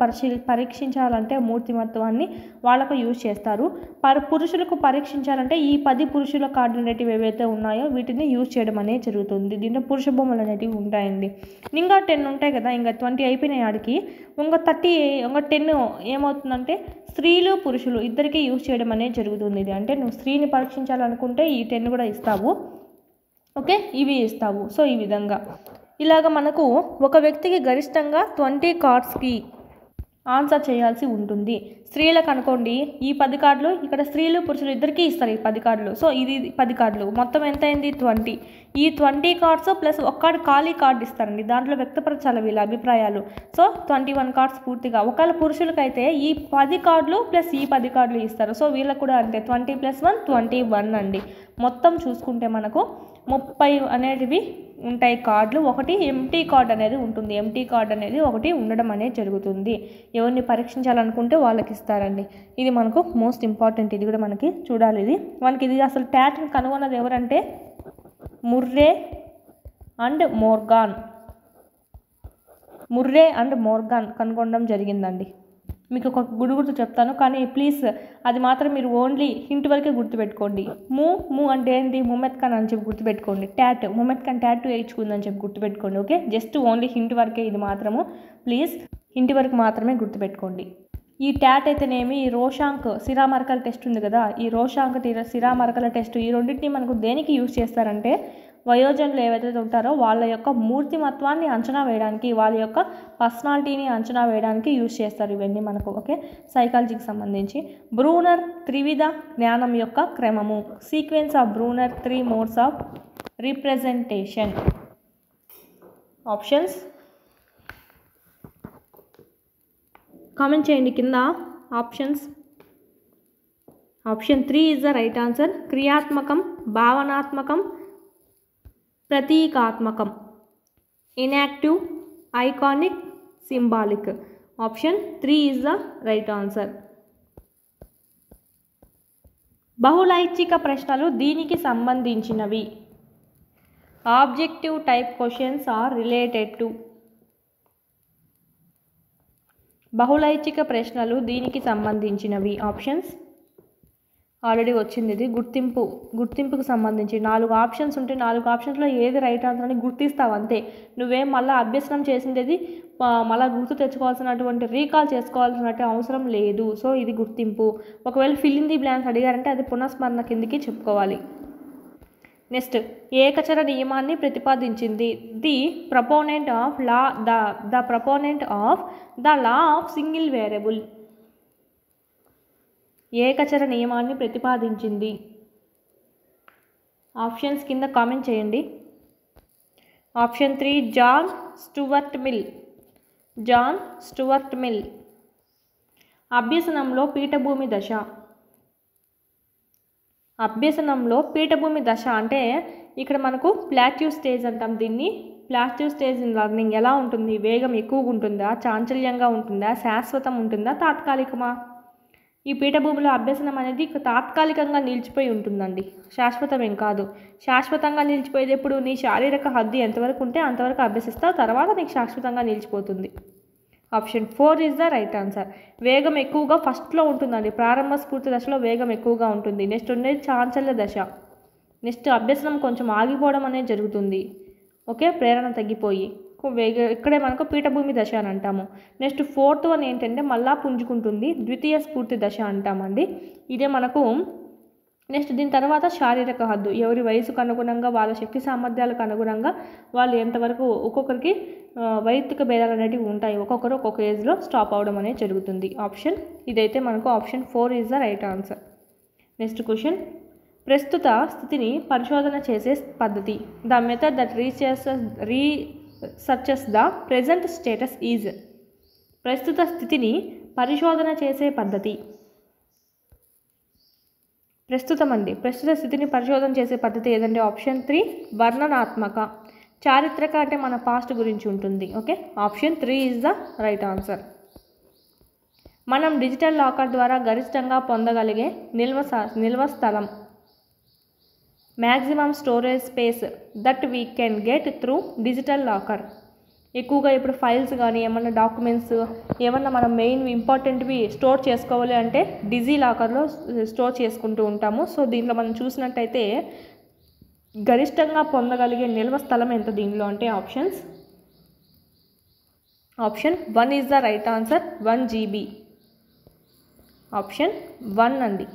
పరీక్షించాలంటే మూర్తిమత్వాన్ని వాళ్ళకు యూజ్ చేస్తారు. పురుషులకు పరీక్షించాలంటే ఈ 10 పురుషుల కార్డులు అనేటివి ఏవైతే ఉన్నాయో వీటిని యూజ్ చేయడం అనేది జరుగుతుంది. దీంట్లో పురుష బొమ్మలు అనేటివి ఉంటాయండి. ఇంకా 10 ఉంటాయి కదా, ఇంకా 20 అయిపోయినాయి ఆడికి, ఇంకా 10 ఏమవుతుందంటే స్త్రీలు పురుషులు ఇద్దరికీ యూజ్ చేయడం అనేది జరుగుతుంది. ఇది అంటే నువ్వు స్త్రీని పరీక్షించాలనుకుంటే ఈ 10 కూడా ఇస్తావు, ఓకే, ఇవి ఇస్తావు. సో ఈ విధంగా ఇలాగ మనకు ఒక వ్యక్తికి గరిష్టంగా 20 కార్డ్స్కి ఆన్సర్ చేయాల్సి ఉంటుంది. స్త్రీలకు అనుకోండి ఈ 10 కార్డులు ఇక్కడ స్త్రీలు పురుషులు ఇద్దరికీ ఇస్తారు ఈ 10 కార్డులు. సో ఇది 10 కార్డులు మొత్తం ఎంత అయింది 20. ఈ 20 కార్డ్స్ ప్లస్ ఒక్క ఖాళీ కార్డు ఇస్తారండి, దాంట్లో వ్యక్తపరచాలి వీళ్ళ అభిప్రాయాలు. సో 21 కార్డ్స్ పూర్తిగా. ఒకవేళ పురుషులకైతే ఈ 10 కార్డులు ప్లస్ ఈ 10 కార్డులు ఇస్తారు. సో వీళ్ళకు కూడా అంతే 20 + 1 21 అండి. మొత్తం చూసుకుంటే మనకు 30 అనేటివి ఉంటాయి కార్డులు. ఒకటి ఎంటీ కార్డ్ అనేది ఉంటుంది. ఎంటీ కార్డ్ అనేది ఒకటి ఉండడం అనేది జరుగుతుంది. ఎవరిని పరీక్షించాలనుకుంటే వాళ్ళకి ఇస్తారండి. ఇది మనకు మోస్ట్ ఇంపార్టెంట్. ఇది కూడా మనకి చూడాలి. ఇది అసలు ట్యాట్ని కనుగొన్నది ఎవరంటే ముర్రే అండ్ మోర్గాన్ కనుగొనడం జరిగిందండి. మీకు ఒక గుర్తు చెప్తాను, కానీ ప్లీజ్ అది మాత్రం మీరు ఓన్లీ హింట్ వరకే గుర్తుపెట్టుకోండి. మూ అంటే ఏంటి, ముహమ్మద్ ఖాన్ అని చెప్పి గుర్తుపెట్టుకోండి. ముహమ్మద్ ఖాన్ ట్యాటూ వేయించుకుందని చెప్పి గుర్తుపెట్టుకోండి. ఓకే, జస్ట్ ఓన్లీ హింట్ వరకే, ఇది మాత్రము ప్లీజ్ హింట్ వరకు మాత్రమే గుర్తుపెట్టుకోండి. ఈ ట్యాట్ అయితేనేమి, ఈ రోషాంక్ సిరామరకల టెస్ట్ ఉంది కదా, ఈ రోషాంక్ సిరామరకల టెస్ట్, ఈ రెండింటిని మనకు దేనికి యూజ్ చేస్తారంటే వయోజనులు ఏవైతే ఉంటారో వాళ్ళ యొక్క మూర్తిమత్వాన్ని అంచనా వేయడానికి, వాళ్ళ యొక్క పర్సనాలిటీని అంచనా వేయడానికి యూజ్ చేస్తారు ఇవన్నీ మనకు. ఓకే, సైకాలజీకి సంబంధించి. బ్రూనర్ త్రివిధ జ్ఞానం యొక్క క్రమము, sequence of Bruner 3 modes of representation. Options comment చేయండి కింద options. Option 3 is the right answer. క్రియాత్మకం, భావనాత్మకం, ప్రతీకాత్మకం. Enactive, iconic, symbolic. Option 3 is the right answer. బహుళైచ్ఛిక ప్రశ్నలు దీనికి సంబంధించినవి. Objective type questions are related to. బహుళైచ్ఛిక ప్రశ్నలు దీనికి సంబంధించినవి. ఆప్షన్స్ ఆల్రెడీ వచ్చింది. ఇది గుర్తింపుకు సంబంధించి 4 ఆప్షన్స్ ఉంటే 4 ఆప్షన్స్లో ఏది రైట్ ఆన్సర్ అని గుర్తిస్తావు అంతే. నువ్వేం మళ్ళీ అభ్యసనం చేసింది మళ్ళీ గుర్తు తెచ్చుకోవాల్సినటువంటి రీకాల్ చేసుకోవాల్సినట్టు అవసరం లేదు. సో ఇది గుర్తింపు. ఒకవేళ ఫిల్ ఇన్ ది బ్లాంక్స్ అడిగారంటే అది పునఃస్మరణ కిందికి చెప్పుకోవాలి. నెక్స్ట్, ఏకచర నియమాన్ని ప్రతిపాదించింది. The proponent of the law of single variable. ఏకచర నియమాన్ని ప్రతిపాదించింది. ఆప్షన్స్ కింద కామెంట్ చేయండి. Option 3 John Stuart Mill. అభ్యసనంలో పీఠభూమి దశ. అభ్యసనంలో పీఠభూమి దశ అంటే ఇక్కడ మనకు ప్లాట్యూ స్టేజ్ అంటాం దీన్ని. ప్లాట్యూ స్టేజ్ ఇన్ లర్నింగ్ ఎలా ఉంటుంది? వేగం ఎక్కువగా ఉంటుందా, చాంచల్యంగా ఉంటుందా, శాశ్వతం ఉంటుందా, తాత్కాలికమా? ఈ పీఠభూమిలో అభ్యసనం అనేది తాత్కాలికంగా నిలిచిపోయి ఉంటుందండి, శాశ్వతమేం కాదు. శాశ్వతంగా నిలిచిపోయేది ఎప్పుడు? నీ శారీరక హద్దు ఎంతవరకు ఉంటే అంతవరకు అభ్యసిస్తావు, తర్వాత నీకు శాశ్వతంగా నిలిచిపోతుంది. Option 4 is the right answer. వేగం ఎక్కువగా ఫస్ట్లో ఉంటుందండి, ప్రారంభ స్ఫూర్తి దశలో వేగం ఎక్కువగా ఉంటుంది. నెక్స్ట్ ఉండేది చాంచల్య దశ. నెక్స్ట్ అభ్యసనం కొంచెం ఆగిపోవడం అనేది జరుగుతుంది. ఓకే, ప్రేరణ తగ్గిపోయి ఇక్కడే మనకు పీఠభూమి దశ అని అంటాము. నెక్స్ట్ 4th వన్ ఏంటంటే మళ్ళా పుంజుకుంటుంది, ద్వితీయ స్ఫూర్తి దశ అంటామండి. ఇదే మనకు నెక్స్ట్ దీని తర్వాత శారీరక హద్దు. ఎవరి వయసుకు అనుగుణంగా, వాళ్ళ శక్తి సామర్థ్యాలకు అనుగుణంగా వాళ్ళు ఎంతవరకు, ఒక్కొక్కరికి వైయక్తిక భేదాలు అనేటివి ఉంటాయి. ఒక్కొక్కరు ఒక్కొక్క ఏజ్లో స్టాప్ అవడం అనేది జరుగుతుంది. ఆప్షన్ ఇదైతే మనకు option 4 is the right answer. Next question, ప్రస్తుత స్థితిని పరిశోధన చేసే పద్ధతి. The method that researches the present status is. ప్రస్తుత స్థితిని పరిశోధన చేసే పద్ధతి. ప్రస్తుత స్థితిని పరిశోధన చేసే పద్ధతి ఏదంటే ఆప్షన్ 3 వర్ణనాత్మక. చారిత్రక అంటే మన పాస్ట్ గురించి ఉంటుంది. Okay, option 3 is the right answer. మనం డిజిటల్ లాకర్ ద్వారా గరిష్టంగా పొందగలిగే నిల్వ స్థలం. Maximum storage space that we can get through digital locker. ఎక్కువగా ఇప్పుడు ఫైల్స్ కానీ ఏమన్నా డాక్యుమెంట్స్ ఏమన్నా మనం మెయిన్ ఇంపార్టెంట్వి స్టోర్ చేసుకోవాలి అంటే డిజీ లాకర్లో స్టోర్ చేసుకుంటూ ఉంటాము. సో దీంట్లో మనం చూసినట్టయితే గరిష్టంగా పొందగలిగే నిల్వ స్థలం ఎంత దీనిలో అంటే option 1 is the right answer. 1 GB. Option 1 అండి,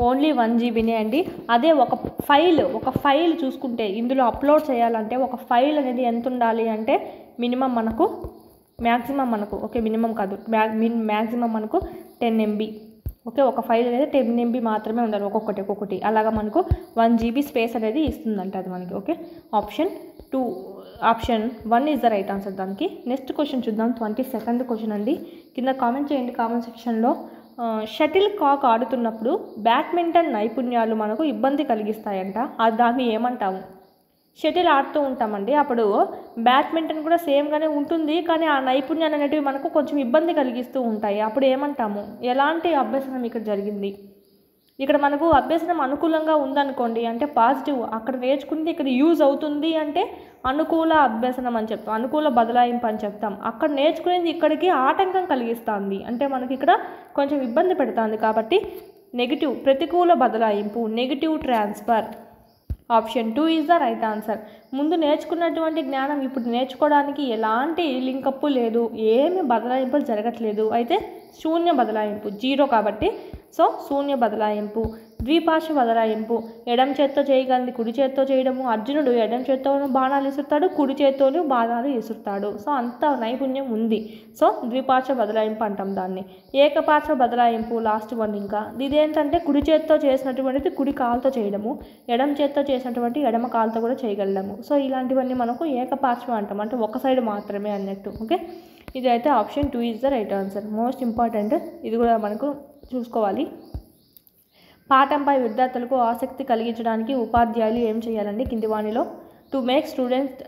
ఓన్లీ 1 GBనే అండి. అదే ఒక ఫైల్ చూసుకుంటే ఇందులో అప్లోడ్ చేయాలంటే ఒక ఫైల్ అనేది ఎంత ఉండాలి అంటే మినిమం మనకు మ్యాక్సిమం మనకు ఓకే, మినిమం కాదు, మ్యాక్సిమం మనకు 10 MB ఓకే. ఒక ఫైల్ అనేది 10 MB మాత్రమే ఉండాలి ఒక్కొక్కటి. అలాగా మనకు 1 GB స్పేస్ అనేది ఇస్తుందంట అది మనకి okay. Option 1 is the right answer దానికి. నెక్స్ట్ క్వశ్చన్ చూద్దాం. 22nd క్వశ్చన్ అండి. కింద కామెంట్ చేయండి కామెంట్ సెక్షన్లో. షటిల్ కాక్ ఆడుతున్నప్పుడు బ్యాడ్మింటన్ నైపుణ్యాలు మనకు ఇబ్బంది కలిగిస్తాయంట. దాన్ని ఏమంటాము? షటిల్ ఆడుతూ ఉంటామండి, అప్పుడు బ్యాడ్మింటన్ కూడా సేమ్గానే ఉంటుంది, కానీ ఆ నైపుణ్యాలు అనేటివి మనకు కొంచెం ఇబ్బంది కలిగిస్తూ ఉంటాయి. అప్పుడు ఏమంటాము? ఎలాంటి అభ్యసనం ఇక్కడ జరిగింది? ఇక్కడ మనకు అభ్యసనం అనుకూలంగా ఉందనుకోండి అంటే పాజిటివ్, అక్కడ నేర్చుకుంటే ఇక్కడ యూజ్ అవుతుంది అంటే అనుకూల అభ్యసనం అని చెప్తాం, అనుకూల బదలాయింపు అని చెప్తాం. అక్కడ నేర్చుకునేది ఇక్కడికి ఆటంకం కలిగిస్తుంది అంటే మనకి ఇక్కడ కొంచెం ఇబ్బంది పెడుతుంది, కాబట్టి నెగిటివ్, ప్రతికూల బదలాయింపు, negative transfer. Option 2 is the right answer. ముందు నేర్చుకున్నటువంటి జ్ఞానం ఇప్పుడు నేర్చుకోవడానికి ఎలాంటి లింకప్ లేదు, ఏమి బదలాయింపులు జరగట్లేదు, అయితే శూన్య బదలాయింపు, 0 కాబట్టి సో శూన్య బదలాయింపు. ద్విపార్శ్వ బదలాయింపు, ఎడం చేత్తో చేయగలిగింది కుడి చేత్తో చేయడము. అర్జునుడు ఎడం చేత్తోనూ బాణాలు విసురుతాడు, కుడి చేత్తోనూ బాణాలు విసురుతాడు. సో అంత నైపుణ్యం ఉంది. సో ద్విపార్శ్వ బదలాయింపు అంటాం దాన్ని. ఏకపార్శ్వ బదలాయింపు లాస్ట్ వన్. ఇంకా ఇదేంటంటే కుడి చేత్తో చేసినటువంటిది కుడి కాలుతో చేయడము, ఎడం చేత్తో చేసినటువంటి ఎడమ కాలుతో కూడా చేయగలము. సో ఇలాంటివన్నీ మనకు ఏకపార్శ్వ అంటాం, అంటే ఒక సైడ్ మాత్రమే అన్నట్టు ఓకే. ఇదైతే option 2 is the right answer. Most important, ఇది కూడా మనకు చూసుకోవాలి. పాఠంపై విద్యార్థులకు ఆసక్తి కలిగించడానికి ఉపాధ్యాయులు ఏం చేయాలండి కింది వాణిలో? To make students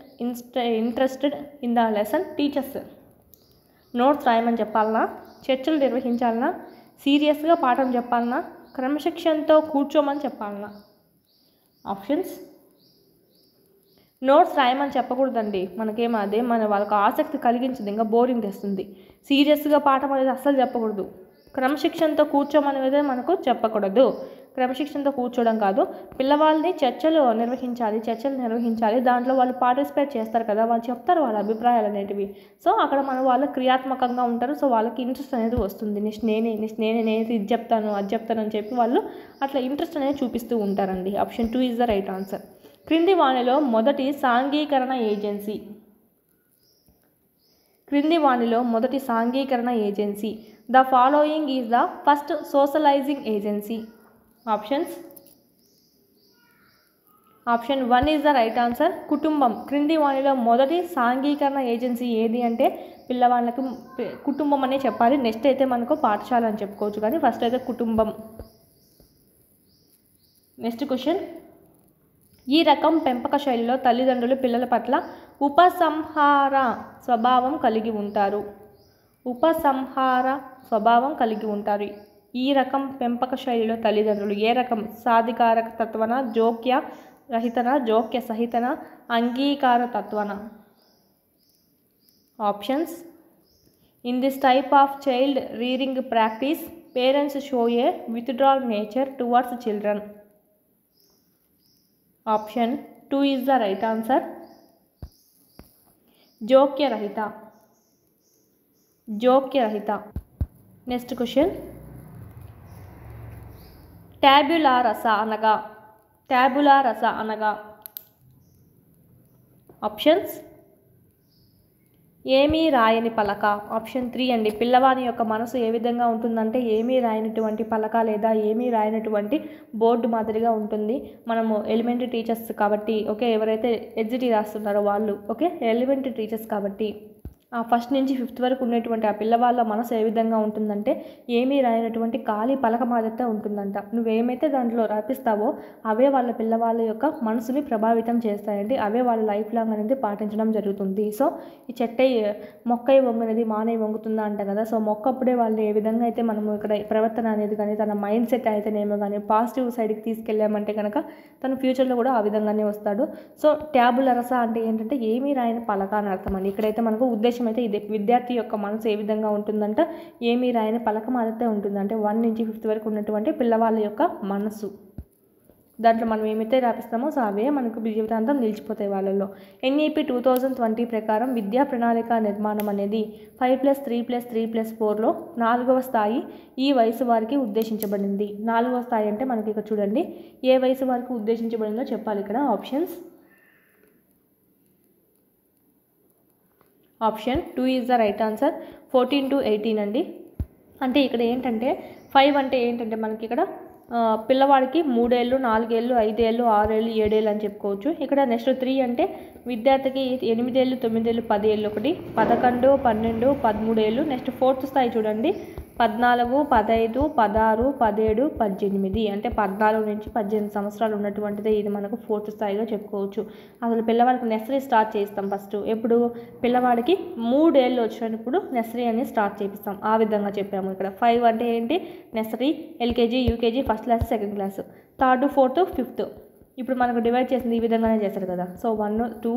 interested in the lesson, teachers notes రాయమని చెప్పాలనా, చర్చలు నిర్వహించాలనా, సీరియస్గా పాఠం చెప్పాలనా, క్రమశిక్షణతో కూర్చోమని చెప్పాలనా? ఆప్షన్స్. నోట్స్ రాయమని చెప్పకూడదండి, మనకేమో అదే వాళ్ళకి ఆసక్తి కలిగించదు, ఇంకా బోరింగ్ తెస్తుంది. సీరియస్గా పాఠం అనేది అస్సలు చెప్పకూడదు. క్రమశిక్షణతో కూర్చోమనేది మనకు చెప్పకూడదు. క్రమశిక్షణతో కూర్చోవడం కాదు, పిల్లవాళ్ళని చర్చలు నిర్వహించాలి. దాంట్లో వాళ్ళు పార్టిసిపేట్ చేస్తారు కదా, వాళ్ళు చెప్తారు వాళ్ళ అభిప్రాయాలు అనేటివి. సో అక్కడ వాళ్ళు క్రియాత్మకంగా ఉంటారు. సో వాళ్ళకి ఇంట్రెస్ట్ అనేది వస్తుంది. నేనే ఇది చెప్తాను అది చెప్తాను అని చెప్పి వాళ్ళు అట్లా ఇంట్రెస్ట్ అనేది చూపిస్తూ ఉంటారండి. Option 2 is the right answer. క్రింది వాణిలో మొదటి సాంఘీకరణ agency. The following is the first socialising agency. Options. Option 1 is the right answer. కుటుంబం. క్రింది వాణిలో మొదటి సాంఘీకరణ ఏజెన్సీ ఏది అంటే పిల్లవాళ్ళకి కుటుంబం అనే చెప్పాలి. నెక్స్ట్ అయితే మనకు పాఠశాల అని చెప్పుకోవచ్చు, కానీ ఫస్ట్ అయితే కుటుంబం. Next question. ఈ రకం పెంపక శైలిలో తల్లిదండ్రులు పిల్లల పట్ల ఉపసంహార స్వభావం కలిగి ఉంటారు. ఈ రకం పెంపక శైలిలో తల్లిదండ్రులు ఏ రకం? సాధికారక తత్వన, జోక్య రహితన, జోక్య సహితన, అంగీకార తత్వన? Options. In this type of child rearing practice parents show a withdrawal nature towards children. Option 2 is the right answer. జోక్య రహిత. Next question. ట్యాబులా రస అనగా? ఆప్షన్స్. ఏమీ రాయని పలక. ఆప్షన్ 3 అండి. పిల్లవాని యొక్క మనసు ఏ విధంగా ఉంటుందంటే ఏమీ రాయనటువంటి పలక లేదా ఏమీ రాయనటువంటి బోర్డు మాదిరిగా ఉంటుంది. మనము ఎలిమెంటరీ టీచర్స్ కాబట్టి ఓకే, ఎవరైతే ఎడ్జిటీ రాస్తున్నారో వాళ్ళు ఓకే ఎలిమెంటరీ టీచర్స్ కాబట్టి ఫస్ట్ నుంచి 5th వరకు ఉండేటువంటి ఆ పిల్లవాళ్ళ మనసు ఏ విధంగా ఉంటుందంటే ఏమీ రాయనటువంటి ఖాళీ పలక మాదిరిగా ఉంటుందంట. నువ్వేమైతే దాంట్లో రాపిస్తావో అవే వాళ్ళ పిల్లవాళ్ళ యొక్క మనసుని ప్రభావితం చేస్తాయండి, అవే వాళ్ళ లైఫ్ లాంగ్ అనేది పాటించడం జరుగుతుంది. సో ఈ మొక్కై వంగునది మానై వంగుతుందా అంట కదా. సో మొక్కప్పుడే వాళ్ళు ఏ విధంగా అయితే మనము ఇక్కడ ప్రవర్తన అనేది కానీ తన మైండ్ సెట్ అయితేనేమో కానీ పాజిటివ్ సైడ్కి తీసుకెళ్ళామంటే కనుక తను ఫ్యూచర్లో కూడా ఆ విధంగానే వస్తాడు. సో ట్యాబుల రస అంటే ఏంటంటే ఏమీ రాయని పలక అని అర్థం అండి. ఇక్కడైతే మనకు ఉద్దేశం అయితే ఇదే, విద్యార్థి యొక్క మనసు ఏ విధంగా ఉంటుందంట ఏమీ రాయని పలక మాదిరితే ఉంటుంది. అంటే 1 నుంచి 5th వరకు ఉన్నటువంటి పిల్లవాళ్ళ యొక్క మనసు, దాంట్లో మనం ఏమైతే రాపిస్తామో సో అవే మనకు జీవితాంతం నిలిచిపోతాయి వాళ్ళల్లో. NEP 2020 ప్రకారం విద్యా ప్రణాళిక నిర్మాణం అనేది 5+3+3+4లో 4వ స్థాయి ఈ వయసు వారికి ఉద్దేశించబడింది. 4వ స్థాయి అంటే మనకి ఇక్కడ చూడండి ఏ వయసు వారికి ఉద్దేశించబడిందో చెప్పాలి ఇక్కడ. Options. Option 2 is the right answer. 14 to 18 అండి. అంటే ఇక్కడ ఏంటంటే 5 అంటే ఏంటంటే మనకి ఇక్కడ పిల్లవాడికి 3 ఏళ్ళు 4 ఏళ్ళు 5 ఏళ్ళు 6 ఏళ్ళు 7 ఏళ్ళు అని చెప్పుకోవచ్చు. ఇక్కడ నెక్స్ట్ 3 అంటే విద్యార్థికి 8 ఏళ్ళు 9 ఏళ్ళు 10 ఏళ్ళు ఒకటి, 11 12 13 ఏళ్ళు. నెక్స్ట్ 4th స్థాయి చూడండి 14 15 16 17 18 అంటే 14 నుంచి 18 సంవత్సరాలు ఉన్నటువంటిదే ఇది మనకు 4th స్థాయిగా చెప్పుకోవచ్చు. అసలు పిల్లవాడికి నర్సరీ స్టార్ట్ చేస్తాం ఫస్ట్ ఎప్పుడు పిల్లవాడికి 3 ఏళ్ళు వచ్చినప్పుడు నర్సరీ అని స్టార్ట్ చేపిస్తాం. ఆ విధంగా చెప్పాము. ఇక్కడ 5 అంటే ఏంటి nursery, LKG, UKG, first class, second class, 3rd 4th 5th. ఇప్పుడు మనకు డివైడ్ చేసింది ఈ విధంగానే చేస్తారు కదా. సో 1 2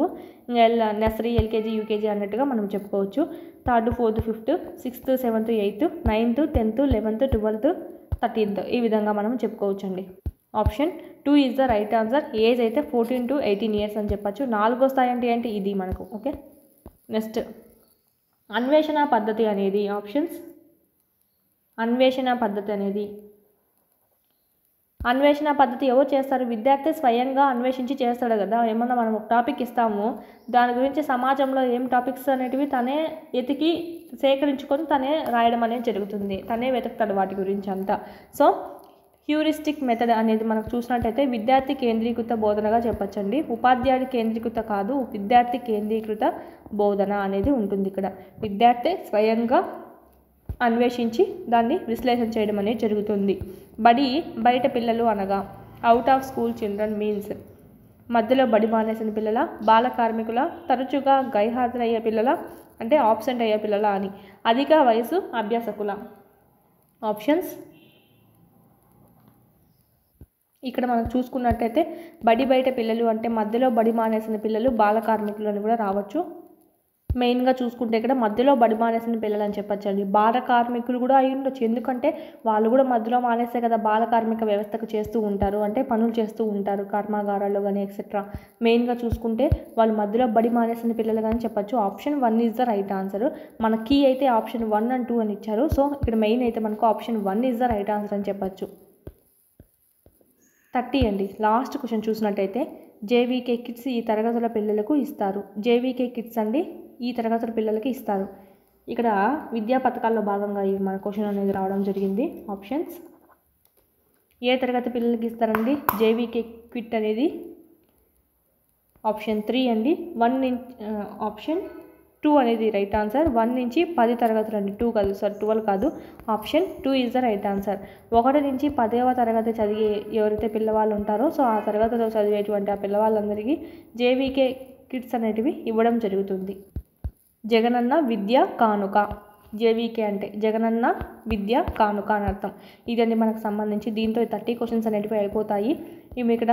నర్సరీ, ఎల్కేజీ, యూకేజీ అన్నట్టుగా మనం చెప్పుకోవచ్చు. 3rd 4th 5th 6th 7th 8th 9th 10th 11th 12th 13th ఈ విధంగా మనం చెప్పుకోవచ్చు అండి. Option 2 is the right answer. Age అయితే 14 to 18 ఇయర్స్ అని చెప్పచ్చు. 4వ స్థాయి అంటే ఏంటి ఇది మనకు. ఓకే, నెక్స్ట్ అన్వేషణ పద్ధతి అనేది ఆప్షన్స్. అన్వేషణ పద్ధతి అనేది అన్వేషణ పద్ధతి ఎవరు చేస్తారు? విద్యార్థి స్వయంగా అన్వేషించి చేస్తాడు కదా. ఏమన్నా మనం ఒక టాపిక్ ఇస్తాము, దాని గురించి సమాజంలో ఏం టాపిక్స్ అనేటివి తనే ఎతికి సేకరించుకొని తనే రాయడం అనేది జరుగుతుంది. తనే వెతుకుతాడు వాటి గురించి అంతా. సో హ్యూరిస్టిక్ మెథడ్ అనేది మనకు చూసినట్టయితే విద్యార్థి కేంద్రీకృత బోధనగా చెప్పచ్చండి. ఉపాధ్యాయుడి కేంద్రీకృత కాదు, విద్యార్థి కేంద్రీకృత బోధన అనేది ఉంటుంది. ఇక్కడ విద్యార్థి స్వయంగా అన్వేషించి దాన్ని విశ్లేషణ చేయడం అనేది జరుగుతుంది. బయట పిల్లలు అనగా out of school children means మధ్యలో బడి మానేసిన పిల్లల, బాల కార్మికుల, తరచుగా గైర్హాజరయ్యే పిల్లల అంటే ఆబ్సెంట్ అయ్యే పిల్లల అని, అధిక వయసు అభ్యాసకుల. ఆప్షన్స్ ఇక్కడ మనం చూసుకున్నట్టయితే బయట పిల్లలు అంటే మధ్యలో బడి మానేసిన పిల్లలు, బాల కార్మికులు అని కూడా రావచ్చు. మెయిన్గా చూసుకుంటే ఇక్కడ మధ్యలో బడి మానేసిన పిల్లలు అని చెప్పచ్చండి. బాల కార్మికులు కూడా అయి ఉండొచ్చు, ఎందుకంటే వాళ్ళు కూడా మధ్యలో మానేసే కదా బాల కార్మిక వ్యవస్థకు చేస్తూ ఉంటారు, అంటే పనులు చేస్తూ ఉంటారు కర్మాగారాల్లో కానీ ఎక్సెట్రా. మెయిన్గా చూసుకుంటే వాళ్ళు మధ్యలో బడి మానేసిన పిల్లలు కానీ చెప్పచ్చు. Option 1 is the right answer. మన కీ అయితే ఆప్షన్ 1 and 2 అని ఇచ్చారు. సో ఇక్కడ మెయిన్ అయితే మనకు option 1 is the right answer అని చెప్పచ్చు. 30 అండి. లాస్ట్ క్వశ్చన్ చూసినట్టయితే జేవీకే కిట్స్ ఈ తరగతుల పిల్లలకు ఇస్తారు. జేవీకే కిట్స్ అండి ఈ తరగతుల పిల్లలకి ఇస్తారు. ఇక్కడ విద్యా పథకాల్లో భాగంగా ఈ మన క్వశ్చన్ అనేది రావడం జరిగింది. ఆప్షన్స్ ఏ తరగతి పిల్లలకి ఇస్తారండి జేవీకే కిట్ అనేది? ఆప్షన్ 3 అండి. ఆప్షన్ 2 అనేది రైట్ ఆన్సర్. 1 నుంచి 10 తరగతులు అండి, 2 కాదు, 12 కాదు. Option 2 is the right answer. 1 నుంచి 10వ తరగతి చదివే ఎవరైతే పిల్లవాళ్ళు ఉంటారో సో ఆ తరగతిలో చదివేటువంటి ఆ పిల్లవాళ్ళందరికీ జేవీకే కిట్స్ అనేటివి ఇవ్వడం జరుగుతుంది. జగనన్న విద్య కానుక. జేవీకే అంటే జగనన్న విద్య కానుక అని అర్థం. ఇదండి మనకు సంబంధించి. దీంతో 30 క్వశ్చన్స్ అనేటివి అయిపోతాయి. ఇవి ఇక్కడ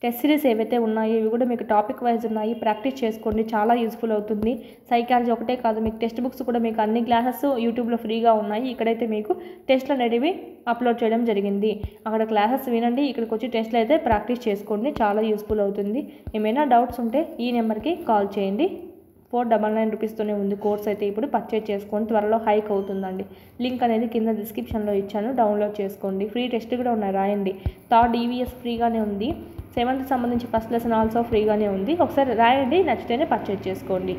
టెస్ట్ సిరీస్ ఏవైతే ఉన్నాయో ఇవి కూడా మీకు టాపిక్ వైజ్ ఉన్నాయి, ప్రాక్టీస్ చేసుకోండి, చాలా యూస్ఫుల్ అవుతుంది. సైకాలజీ ఒకటే కాదు, మీకు టెక్స్ట్ బుక్స్ కూడా మీకు అన్ని క్లాసెస్ యూట్యూబ్లో ఫ్రీగా ఉన్నాయి. ఇక్కడైతే మీకు టెస్ట్లు అనేటివి అప్లోడ్ చేయడం జరిగింది. అక్కడ క్లాసెస్ వినండి, ఇక్కడికి వచ్చి టెస్ట్లు అయితే ప్రాక్టీస్ చేసుకోండి, చాలా యూస్ఫుల్ అవుతుంది. ఏమైనా డౌట్స్ ఉంటే ఈ నెంబర్కి కాల్ చేయండి. 499 రూపీస్తోనే ఉంది కోర్స్. అయితే ఇప్పుడు పర్చేజ్ చేసుకోండి, త్వరలో హైక్ అవుతుందండి. లింక్ అనేది కింద డిస్క్రిప్షన్లో ఇచ్చాను, డౌన్లోడ్ చేసుకోండి. ఫ్రీ టెస్ట్ కూడా ఉన్నాయి, రాయండి. 3rd EVS ఫ్రీగానే ఉంది. 7th సంబంధించి ఫస్ట్ లెసన్ ఆల్సో ఫ్రీగానే ఉంది. ఒకసారి రాయండి, నచ్చితేనే పర్చేజ్ చేసుకోండి.